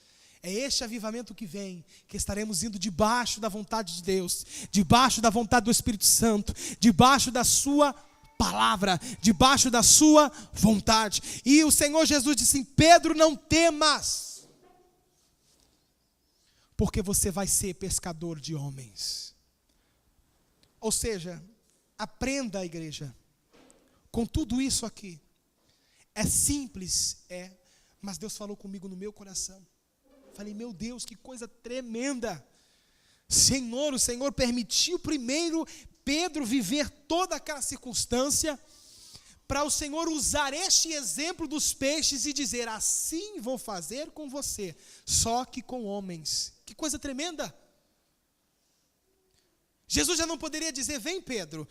É este avivamento que vem, que estaremos indo debaixo da vontade de Deus, debaixo da vontade do Espírito Santo, debaixo da sua palavra, debaixo da sua vontade. E o Senhor Jesus disse, Pedro, não temas, porque você vai ser pescador de homens. Ou seja, aprenda, igreja, com tudo isso aqui. É simples, mas Deus falou comigo no meu coração. Falei, meu Deus, que coisa tremenda. Senhor, o Senhor permitiu primeiro Pedro viver toda aquela circunstância, para o Senhor usar este exemplo dos peixes e dizer, assim vou fazer com você, só que com homens. Que coisa tremenda. Jesus já não poderia dizer, vem Pedro,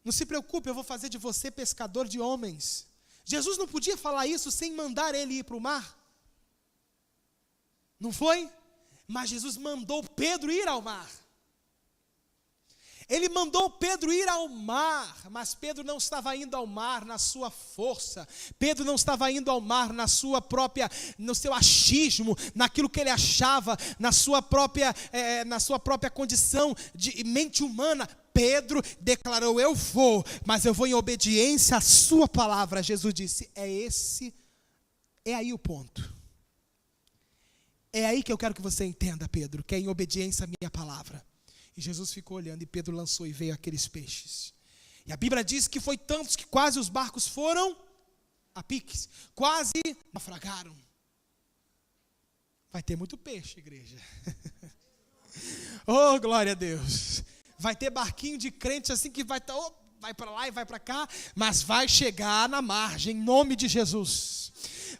não se preocupe, eu vou fazer de você pescador de homens. Jesus não podia falar isso sem mandar ele ir para o mar? Não foi? Mas Jesus mandou Pedro ir ao mar. Ele mandou Pedro ir ao mar, mas Pedro não estava indo ao mar na sua força. Pedro não estava indo ao mar no seu achismo, naquilo que ele achava, na sua própria condição de mente humana. Pedro declarou: eu vou, mas eu vou em obediência à sua palavra. Jesus disse: é aí o ponto. É aí que eu quero que você entenda, Pedro, que é em obediência à minha palavra. E Jesus ficou olhando e Pedro lançou e veio aqueles peixes. E a Bíblia diz que foi tantos que quase os barcos foram a piques, quase naufragaram. Vai ter muito peixe, igreja. Oh, glória a Deus. Vai ter barquinho de crente assim que vai para lá e vai para cá, mas vai chegar na margem, em nome de Jesus.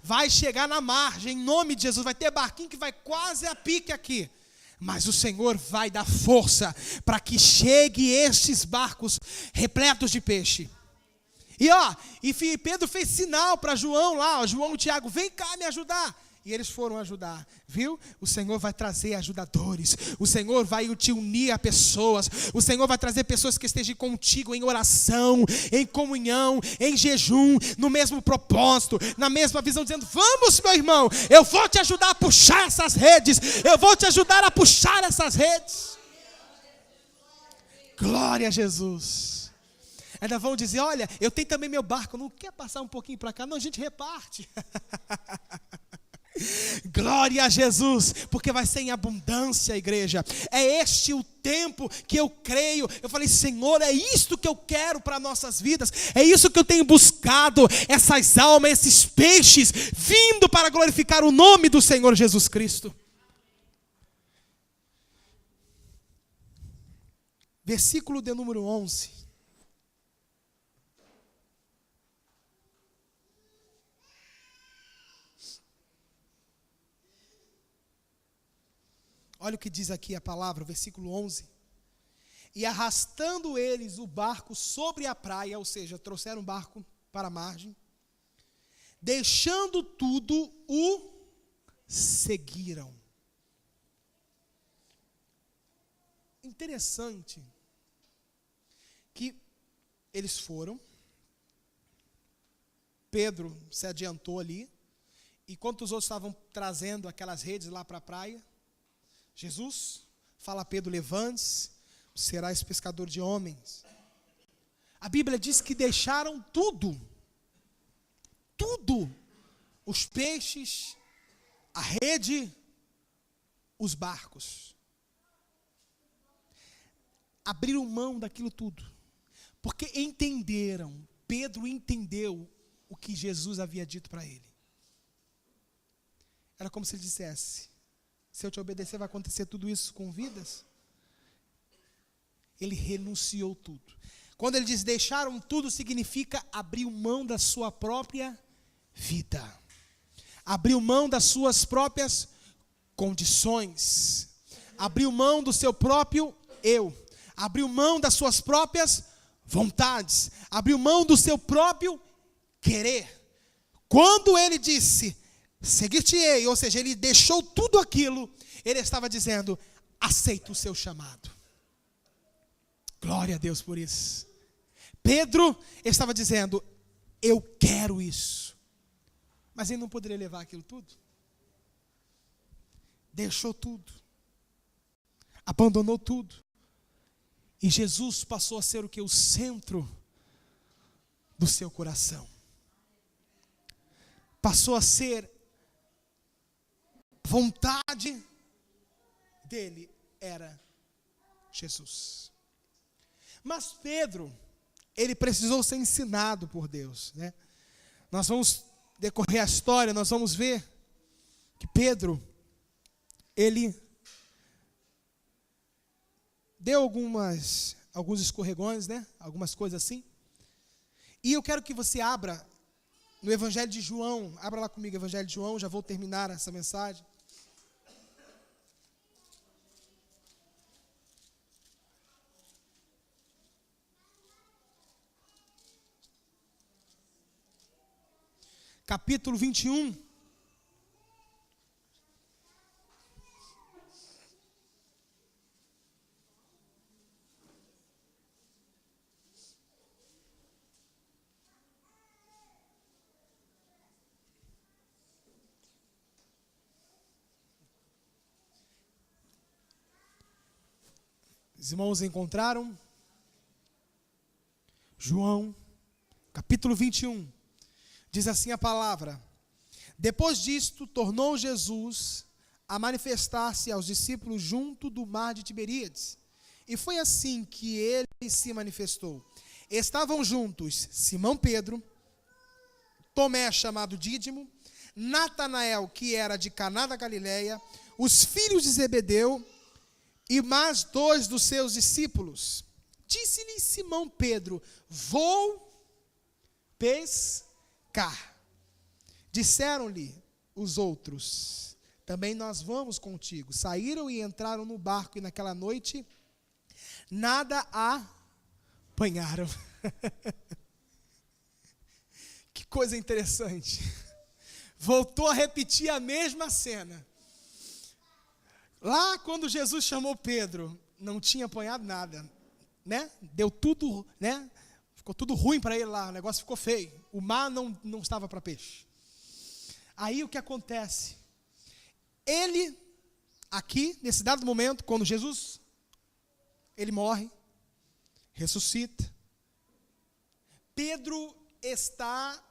Vai chegar na margem, em nome de Jesus. Vai ter barquinho que vai quase a pique aqui. Mas o Senhor vai dar força para que chegue estes barcos repletos de peixe. E Pedro fez sinal para João lá, João e Tiago: vem cá me ajudar. E eles foram ajudar, viu? O Senhor vai trazer ajudadores. O Senhor vai te unir a pessoas. O Senhor vai trazer pessoas que estejam contigo em oração, em comunhão, em jejum, no mesmo propósito, na mesma visão, dizendo: vamos, meu irmão, eu vou te ajudar a puxar essas redes. Eu vou te ajudar a puxar essas redes. Glória a Jesus. Ainda vão dizer: olha, eu tenho também meu barco, não quer passar um pouquinho para cá? Não, a gente reparte. Glória a Jesus, porque vai ser em abundância, igreja. É este o tempo que eu creio. Eu falei: Senhor, é isto que eu quero para nossas vidas. É isso que eu tenho buscado, essas almas, esses peixes vindo para glorificar o nome do Senhor Jesus Cristo. Versículo de número 11. Olha o que diz aqui a palavra, versículo 11. E arrastando eles o barco sobre a praia, ou seja, trouxeram o barco para a margem, deixando tudo, o seguiram. Interessante que eles foram, Pedro se adiantou ali, enquanto os outros estavam trazendo aquelas redes lá para a praia, Jesus fala a Pedro: levante-se, serás pescador de homens. A Bíblia diz que deixaram tudo, os peixes, a rede, os barcos. Abriram mão daquilo tudo, porque entenderam, Pedro entendeu o que Jesus havia dito para ele. Era como se ele dissesse: se eu te obedecer, vai acontecer tudo isso com vidas? Ele renunciou tudo. Quando ele diz deixaram tudo, significa abriu mão da sua própria vida. Abriu mão das suas próprias condições. Abriu mão do seu próprio eu. Abriu mão das suas próprias vontades. Abriu mão do seu próprio querer. Quando ele disse: seguir-te-ei, ou seja, ele deixou tudo aquilo, ele estava dizendo: aceita o seu chamado. Glória a Deus por isso. Pedro estava dizendo: eu quero isso. Mas ele não poderia levar aquilo tudo. Deixou tudo. Abandonou tudo. E Jesus passou a ser o que? O centro do seu coração. Passou a ser vontade dele, era Jesus. Mas Pedro, ele precisou ser ensinado por Deus, né? Nós vamos decorrer a história, nós vamos ver que Pedro, ele deu alguns escorregões, né? Algumas coisas assim. E eu quero que você abra no Evangelho de João, abra lá comigo, Evangelho de João, já vou terminar essa mensagem. capítulo 21. Os irmãos encontraram? João, capítulo 21. Diz assim a palavra: depois disto, tornou Jesus a manifestar-se aos discípulos junto do mar de Tiberíades. E foi assim que ele se manifestou. Estavam juntos Simão Pedro, Tomé, chamado Dídimo, Natanael, que era de Caná da Galileia, os filhos de Zebedeu, e mais 2 dos seus discípulos. Disse-lhe Simão Pedro: vou pescar. Disseram-lhe os outros: também nós vamos contigo. Saíram e entraram no barco, e naquela noite nada apanharam. Que coisa interessante. Voltou a repetir a mesma cena. Lá quando Jesus chamou Pedro, não tinha apanhado nada, né? Deu tudo, né? Ficou tudo ruim para ele lá, o negócio ficou feio. O mar não estava para peixe. Aí o que acontece? Ele, aqui, nesse dado momento, quando Jesus, ele morre, ressuscita, Pedro está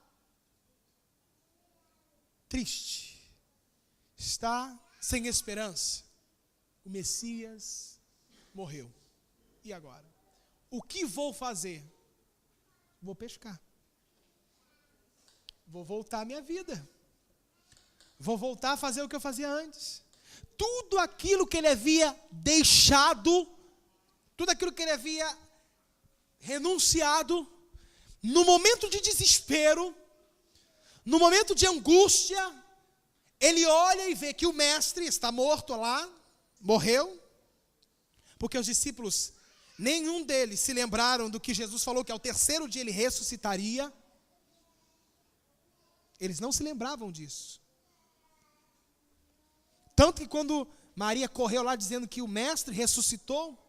triste, está sem esperança. O Messias morreu. E agora? O que vou fazer? Vou pescar. Vou voltar à minha vida. Vou voltar a fazer o que eu fazia antes. Tudo aquilo que ele havia deixado, tudo aquilo que ele havia renunciado, no momento de desespero, no momento de angústia, ele olha e vê que o mestre está morto lá, morreu, porque os discípulos, nenhum deles se lembraram do que Jesus falou, que ao terceiro dia ele ressuscitaria. Eles não se lembravam disso. Tanto que quando Maria correu lá dizendo que o mestre ressuscitou,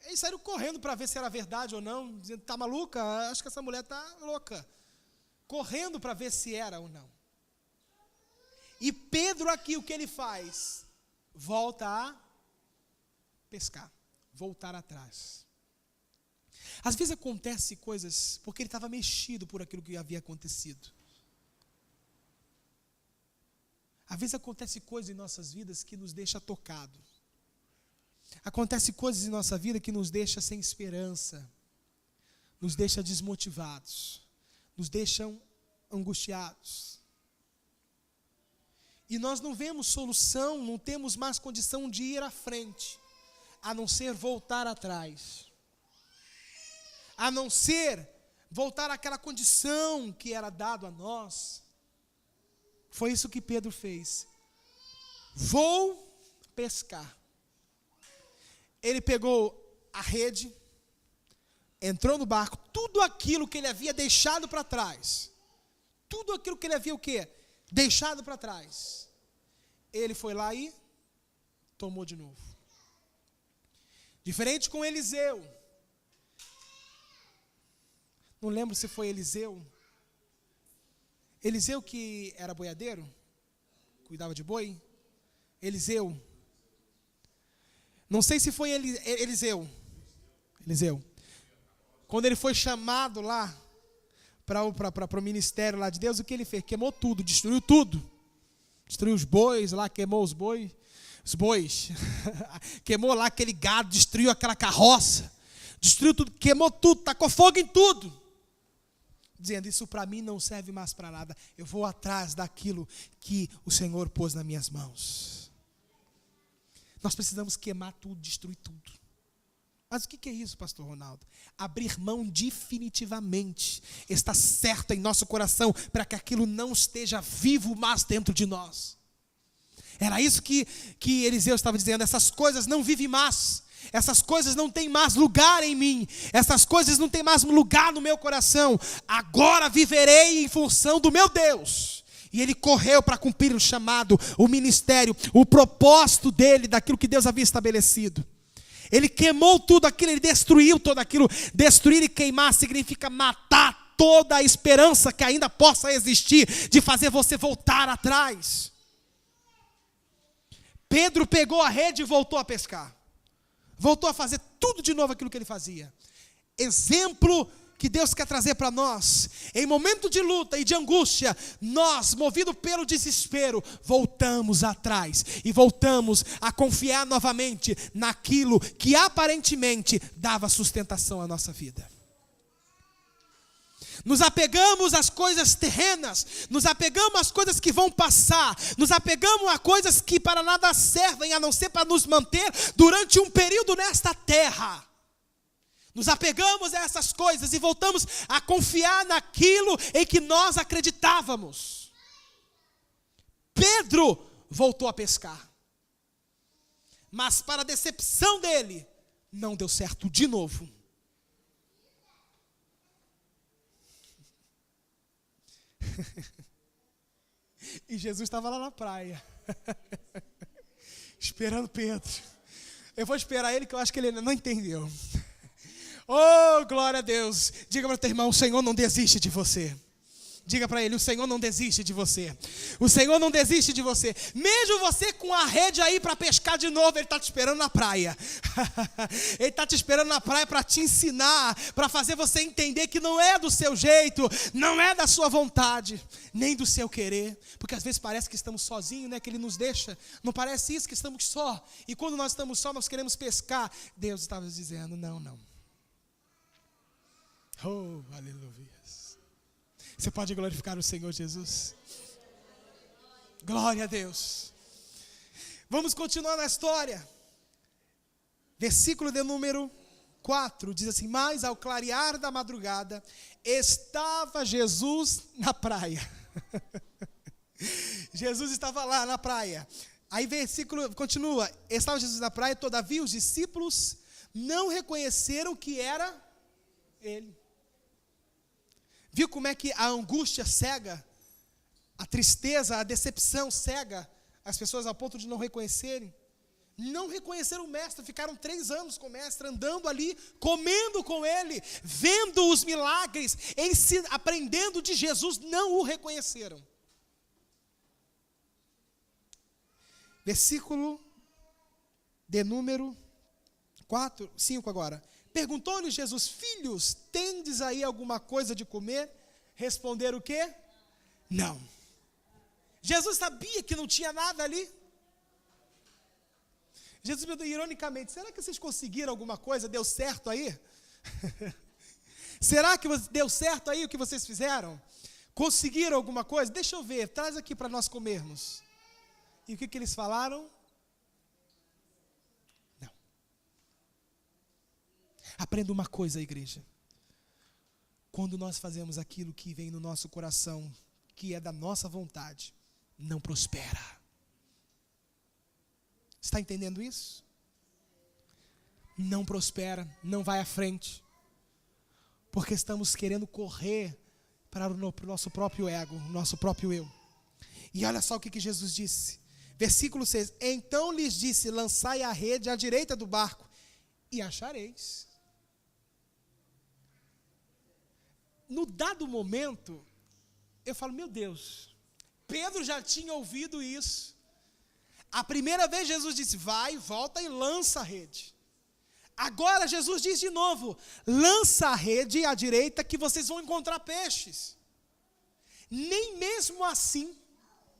eles saíram correndo para ver se era verdade ou não, dizendo: está maluca? Acho que essa mulher está louca. Correndo para ver se era ou não. E Pedro aqui, o que ele faz? Volta a pescar, voltar atrás. Às vezes acontece coisas porque ele estava mexido por aquilo que havia acontecido. Às vezes acontece coisas em nossas vidas que nos deixa tocado. Acontece coisas em nossa vida que nos deixa sem esperança, nos deixa desmotivados, nos deixam angustiados. E nós não vemos solução, não temos mais condição de ir à frente, a não ser voltar atrás. A não ser voltar àquela condição que era dado a nós. Foi isso que Pedro fez. Vou pescar. Ele pegou a rede, entrou no barco, tudo aquilo que ele havia deixado para trás. Tudo aquilo que ele havia o quê? Deixado para trás. Ele foi lá e tomou de novo. Diferente com Eliseu. Não lembro se foi Eliseu. Eliseu que era boiadeiro, cuidava de boi. Eliseu. Não sei se foi Eliseu. Quando ele foi chamado lá para o ministério lá de Deus, o que ele fez? Queimou tudo, destruiu tudo. Destruiu os bois lá, queimou os bois. Queimou lá aquele gado, destruiu aquela carroça. Destruiu tudo, queimou tudo, tacou fogo em tudo. Dizendo: isso para mim não serve mais para nada. Eu vou atrás daquilo que o Senhor pôs nas minhas mãos. Nós precisamos queimar tudo, destruir tudo. Mas o que é isso, pastor Ronaldo? Abrir mão definitivamente. Está certo em nosso coração para que aquilo não esteja vivo mais dentro de nós. Era isso que Eliseu estava dizendo. Essas coisas não vivem mais. Essas coisas não têm mais lugar em mim. Essas coisas não têm mais lugar no meu coração. Agora viverei em função do meu Deus. E ele correu para cumprir o chamado, o ministério, o propósito dele, daquilo que Deus havia estabelecido. Ele queimou tudo aquilo, ele destruiu tudo aquilo. Destruir e queimar significa matar toda a esperança que ainda possa existir de fazer você voltar atrás. Pedro pegou a rede e voltou a pescar. Voltou a fazer tudo de novo aquilo que ele fazia. Exemplo que Deus quer trazer para nós. Em momento de luta e de angústia, nós, movidos pelo desespero, voltamos atrás. E voltamos a confiar novamente naquilo que aparentemente dava sustentação à nossa vida. Nos apegamos às coisas terrenas, nos apegamos às coisas que vão passar, nos apegamos a coisas que para nada servem, a não ser para nos manter durante um período nesta terra. Nos apegamos a essas coisas e voltamos a confiar naquilo em que nós acreditávamos. Pedro voltou a pescar, mas para a decepção dele, não deu certo de novo. E Jesus estava lá na praia, esperando Pedro. Eu vou esperar ele, que eu acho que ele ainda não entendeu. Oh, glória a Deus. Diga para o teu irmão, o Senhor não desiste de você. Diga para ele, o Senhor não desiste de você. O Senhor não desiste de você. Mesmo você com a rede aí para pescar de novo, Ele está te esperando na praia. Ele está te esperando na praia para te ensinar, para fazer você entender que não é do seu jeito, não é da sua vontade, nem do seu querer. Porque às vezes parece que estamos sozinhos, né? Que Ele nos deixa. Não parece isso, que estamos só. E quando nós estamos só, nós queremos pescar. Deus estava dizendo, não. Oh, aleluia. Você pode glorificar o Senhor Jesus? Glória a Deus. Vamos continuar na história. Versículo de número 4 diz assim: mas ao clarear da madrugada, estava Jesus na praia. Jesus estava lá na praia. Aí versículo continua: estava Jesus na praia, todavia os discípulos não reconheceram que era Ele. Viu como é que a angústia cega, a tristeza, a decepção cega as pessoas ao ponto de não reconhecerem? Não reconheceram o mestre, ficaram 3 anos com o mestre, andando ali, comendo com ele, vendo os milagres, aprendendo de Jesus, não o reconheceram. Versículo de número 5 agora. Perguntou-lhe Jesus: filhos, tendes aí alguma coisa de comer? Responderam o quê? Não. Jesus sabia que não tinha nada ali. Jesus perguntou ironicamente: será que vocês conseguiram alguma coisa? Deu certo aí? Será que deu certo aí o que vocês fizeram? Conseguiram alguma coisa? Deixa eu ver, traz aqui para nós comermos. E o que eles falaram? Aprenda uma coisa, igreja. Quando nós fazemos aquilo que vem no nosso coração, que é da nossa vontade, não prospera. Está entendendo isso? Não prospera, não vai à frente. Porque estamos querendo correr para o nosso próprio ego, o nosso próprio eu. E olha só o que Jesus disse. Versículo 6. Então lhes disse: lançai a rede à direita do barco e achareis. No dado momento, eu falo, meu Deus, Pedro já tinha ouvido isso. A primeira vez Jesus disse: vai, volta e lança a rede. Agora Jesus diz de novo: lança a rede à direita que vocês vão encontrar peixes. Nem mesmo assim,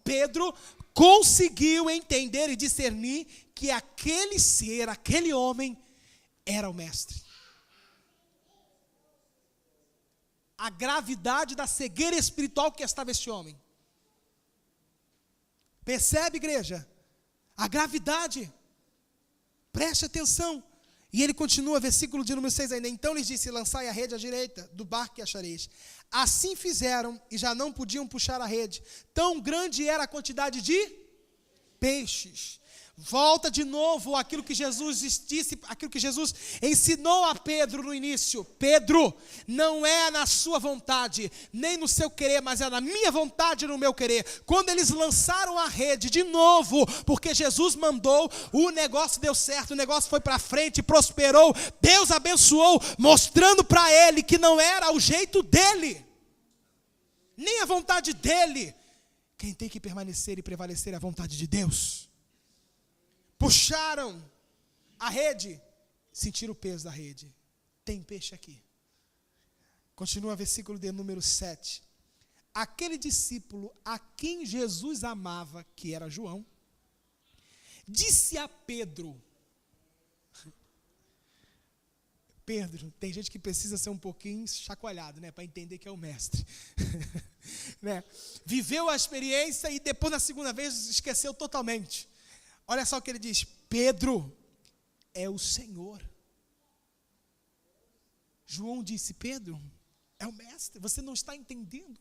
Pedro conseguiu entender e discernir que aquele ser, aquele homem, era o mestre. A gravidade da cegueira espiritual que estava este homem. Percebe, igreja? A gravidade. Preste atenção. E ele continua, versículo de número 6 ainda. Então lhes disse: lançai a rede à direita do barco e achareis. Assim fizeram e já não podiam puxar a rede. Tão grande era a quantidade de peixes. Volta de novo aquilo que Jesus disse, aquilo que Jesus ensinou a Pedro no início. Pedro, não é na sua vontade, nem no seu querer, mas é na minha vontade e no meu querer. Quando eles lançaram a rede de novo, porque Jesus mandou, o negócio deu certo, o negócio foi para frente, prosperou. Deus abençoou, mostrando para ele que não era o jeito dele, nem a vontade dele. Quem tem que permanecer e prevalecer é a vontade de Deus. Puxaram a rede, sentiram o peso da rede. Tem peixe aqui. Continua o versículo de número 7. Aquele discípulo a quem Jesus amava, que era João, disse a Pedro. Pedro, tem gente que precisa ser um pouquinho chacoalhado, né, para entender que é o mestre. Né? Viveu a experiência e depois na segunda vez esqueceu totalmente. Olha só o que ele diz: Pedro é o Senhor. João disse: Pedro é o mestre. Você não está entendendo?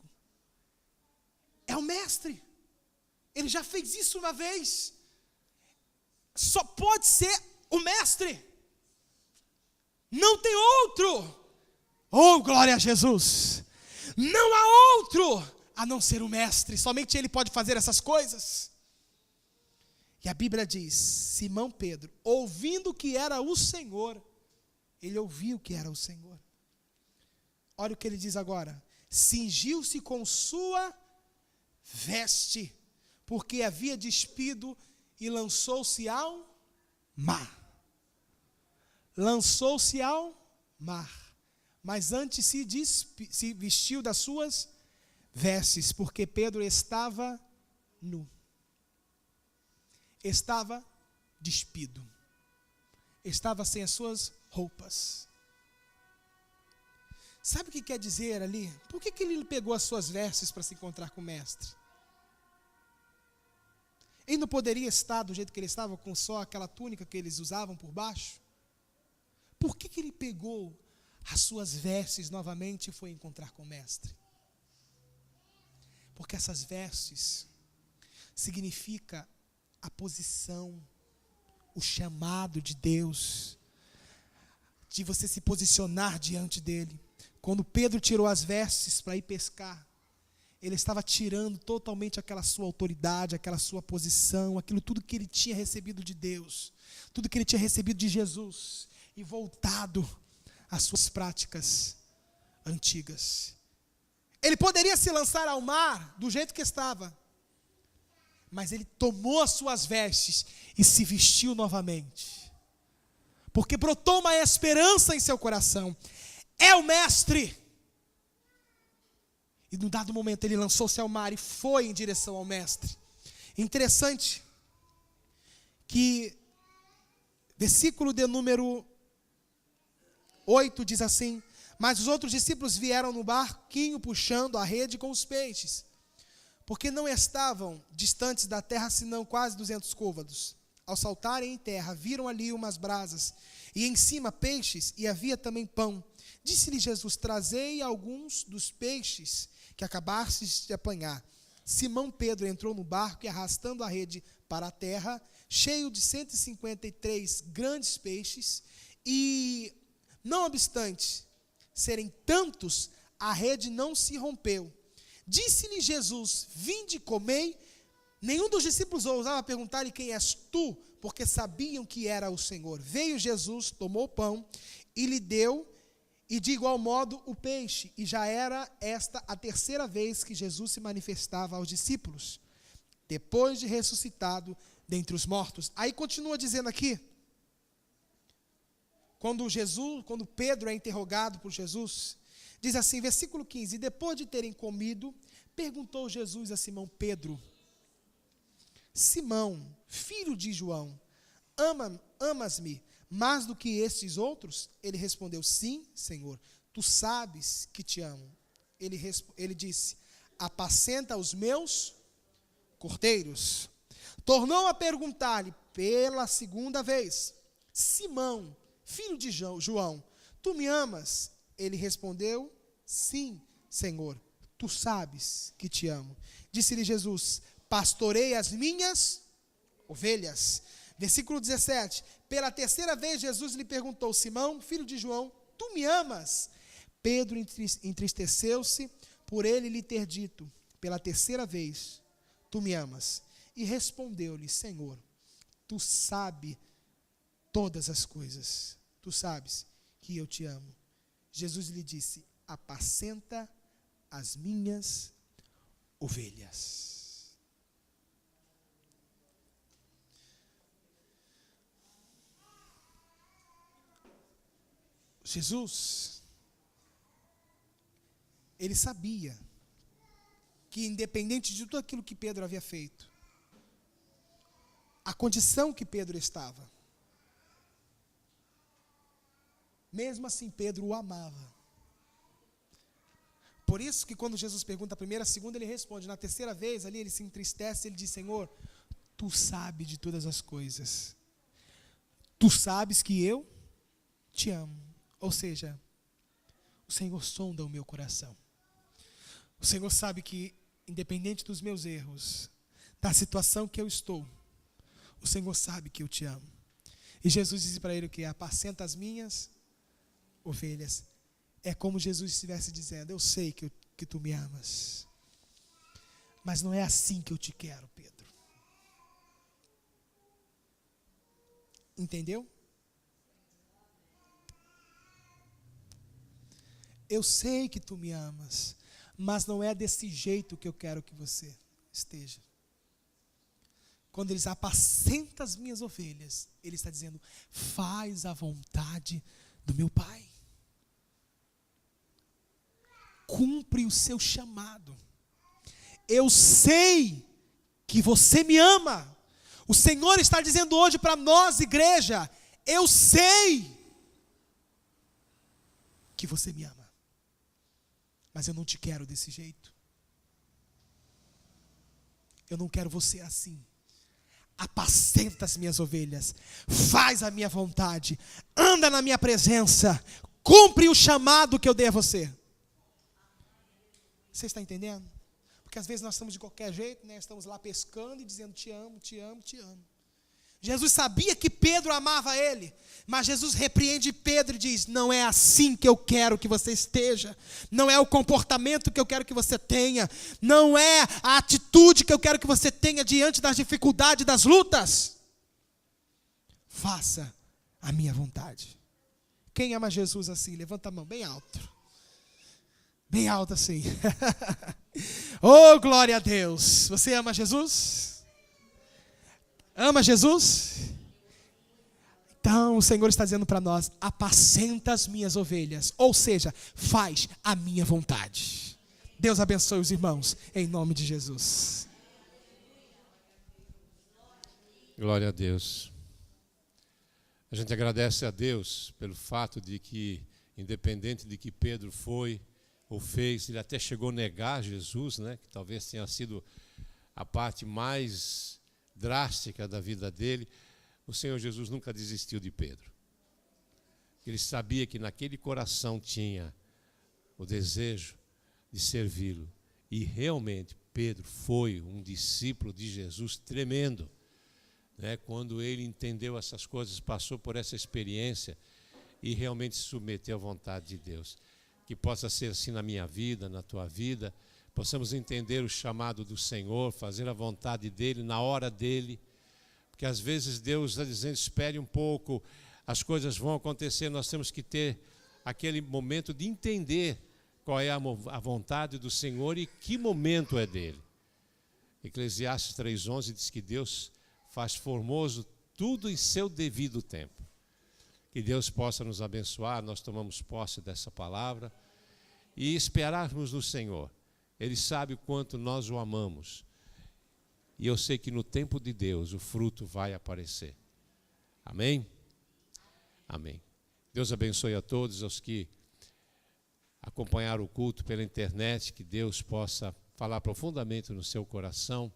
É o mestre. Ele já fez isso uma vez. Só pode ser o mestre. Não tem outro. Oh, glória a Jesus. Não há outro a não ser o mestre. Somente ele pode fazer essas coisas. E a Bíblia diz: Simão Pedro, ouvindo que era o Senhor, ele ouviu que era o Senhor. Olha o que ele diz agora: cingiu-se com sua veste, porque havia despido, e lançou-se ao mar. Lançou-se ao mar. Mas antes se vestiu das suas vestes, porque Pedro estava nu. Estava despido, estava sem as suas roupas. Sabe o que quer dizer ali? Por que ele pegou as suas vestes para se encontrar com o mestre? Ele não poderia estar do jeito que ele estava, com só aquela túnica que eles usavam por baixo? Por que ele pegou as suas vestes novamente e foi encontrar com o mestre? Porque essas vestes significa a posição, o chamado de Deus, de você se posicionar diante dele. Quando Pedro tirou as vestes para ir pescar, ele estava tirando totalmente aquela sua autoridade, aquela sua posição, aquilo tudo que ele tinha recebido de Deus, tudo que ele tinha recebido de Jesus, e voltado às suas práticas antigas. Ele poderia se lançar ao mar do jeito que estava, mas ele tomou as suas vestes e se vestiu novamente, porque brotou uma esperança em seu coração. É o mestre. E num dado momento ele lançou-se ao mar e foi em direção ao mestre. Interessante que versículo de número 8 diz assim: mas os outros discípulos vieram no barquinho puxando a rede com os peixes, porque não estavam distantes da terra senão quase 200 côvados. Ao saltarem em terra, viram ali umas brasas, e em cima peixes, e havia também pão. Disse-lhe Jesus: trazei alguns dos peixes que acabastes de apanhar. Simão Pedro entrou no barco e, arrastando a rede para a terra, cheio de 153 grandes peixes, e, não obstante serem tantos, a rede não se rompeu. Disse-lhe Jesus: vinde e comei. Nenhum dos discípulos ousava perguntar-lhe: quem és tu? Porque sabiam que era o Senhor. Veio Jesus, tomou o pão e lhe deu, e de igual modo o peixe. E já era esta a terceira vez que Jesus se manifestava aos discípulos, depois de ressuscitado dentre os mortos. Aí continua dizendo aqui, quando Pedro é interrogado por Jesus, diz assim, versículo 15: e depois de terem comido, perguntou Jesus a Simão Pedro: Simão, filho de João, amas-me mais do que estes outros? Ele respondeu: sim, Senhor, tu sabes que te amo. Ele disse: apacenta os meus cordeiros. Tornou a perguntar-lhe pela segunda vez: Simão, filho de João, tu me amas? Ele respondeu: sim, Senhor, tu sabes que te amo. Disse-lhe Jesus: pastorei as minhas ovelhas. Versículo 17. Pela terceira vez Jesus lhe perguntou: Simão, filho de João, tu me amas? Pedro entristeceu-se por ele lhe ter dito pela terceira vez: tu me amas? E respondeu-lhe: Senhor, tu sabes todas as coisas, tu sabes que eu te amo. Jesus lhe disse: apacenta as minhas ovelhas. Jesus, ele sabia que, independente de tudo aquilo que Pedro havia feito, a condição que Pedro estava, mesmo assim Pedro o amava. Por isso que quando Jesus pergunta a primeira, a segunda, ele responde. Na terceira vez, ali ele se entristece, ele diz: Senhor, tu sabes de todas as coisas. Tu sabes que eu te amo. Ou seja, o Senhor sonda o meu coração. O Senhor sabe que, independente dos meus erros, da situação que eu estou, o Senhor sabe que eu te amo. E Jesus disse para ele o que? Apacenta as minhas ovelhas. É como Jesus estivesse dizendo: eu sei que tu me amas, mas não é assim que eu te quero, Pedro. Entendeu? Eu sei que tu me amas, mas não é desse jeito que eu quero que você esteja. Quando ele diz: apacenta as minhas ovelhas, ele está dizendo: faz a vontade do meu Pai. Cumpre o seu chamado. Eu sei que você me ama. O Senhor está dizendo hoje para nós, igreja: eu sei que você me ama, mas eu não te quero desse jeito. Eu não quero você assim. Apacenta as minhas ovelhas, faz a minha vontade, anda na minha presença, cumpre o chamado que eu dei a você. Você está entendendo? Porque às vezes nós estamos de qualquer jeito, né? Estamos lá pescando e dizendo: te amo, te amo, te amo. Jesus sabia que Pedro amava ele, mas Jesus repreende Pedro e diz: não é assim que eu quero que você esteja, não é o comportamento que eu quero que você tenha, não é a atitude que eu quero que você tenha diante das dificuldades, das lutas. Faça a minha vontade. Quem ama Jesus assim? Levanta a mão bem alto. Bem alto assim. Oh, glória a Deus. Você ama Jesus? Ama Jesus? Então o Senhor está dizendo para nós: apacenta as minhas ovelhas. Ou seja, faz a minha vontade. Deus abençoe os irmãos, em nome de Jesus. Glória a Deus. A gente agradece a Deus pelo fato de que, independente de que Pedro foi ou fez, ele até chegou a negar Jesus, né? Que talvez tenha sido a parte mais drástica da vida dele. O Senhor Jesus nunca desistiu de Pedro. Ele sabia que naquele coração tinha o desejo de servi-lo. E realmente Pedro foi um discípulo de Jesus tremendo, né? Quando ele entendeu essas coisas, passou por essa experiência e realmente se submeteu à vontade de Deus. Que possa ser assim na minha vida, na tua vida, possamos entender o chamado do Senhor, fazer a vontade dEle, na hora dEle, porque às vezes Deus está dizendo: espere um pouco, as coisas vão acontecer, nós temos que ter aquele momento de entender qual é a vontade do Senhor e que momento é dEle. Eclesiastes 3:11 diz que Deus faz formoso tudo em seu devido tempo. Que Deus possa nos abençoar, nós tomamos posse dessa palavra e esperarmos no Senhor. Ele sabe o quanto nós o amamos. E eu sei que no tempo de Deus o fruto vai aparecer. Amém? Amém. Deus abençoe a todos, aos que acompanharam o culto pela internet, que Deus possa falar profundamente no seu coração,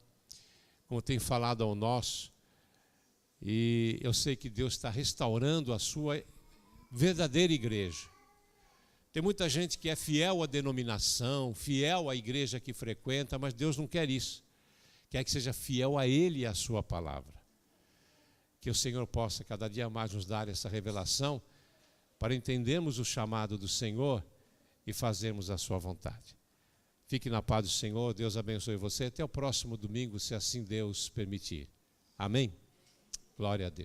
como tem falado ao nosso. E eu sei que Deus está restaurando a sua verdadeira igreja. Tem muita gente que é fiel à denominação, fiel à igreja que frequenta, mas Deus não quer isso. Quer que seja fiel a Ele e à sua palavra. que o Senhor possa cada dia mais nos dar essa revelação para entendermos o chamado do Senhor e fazermos a sua vontade. Fique na paz do Senhor, Deus abençoe você. Até o próximo domingo, se assim Deus permitir. Amém? Glória a Deus.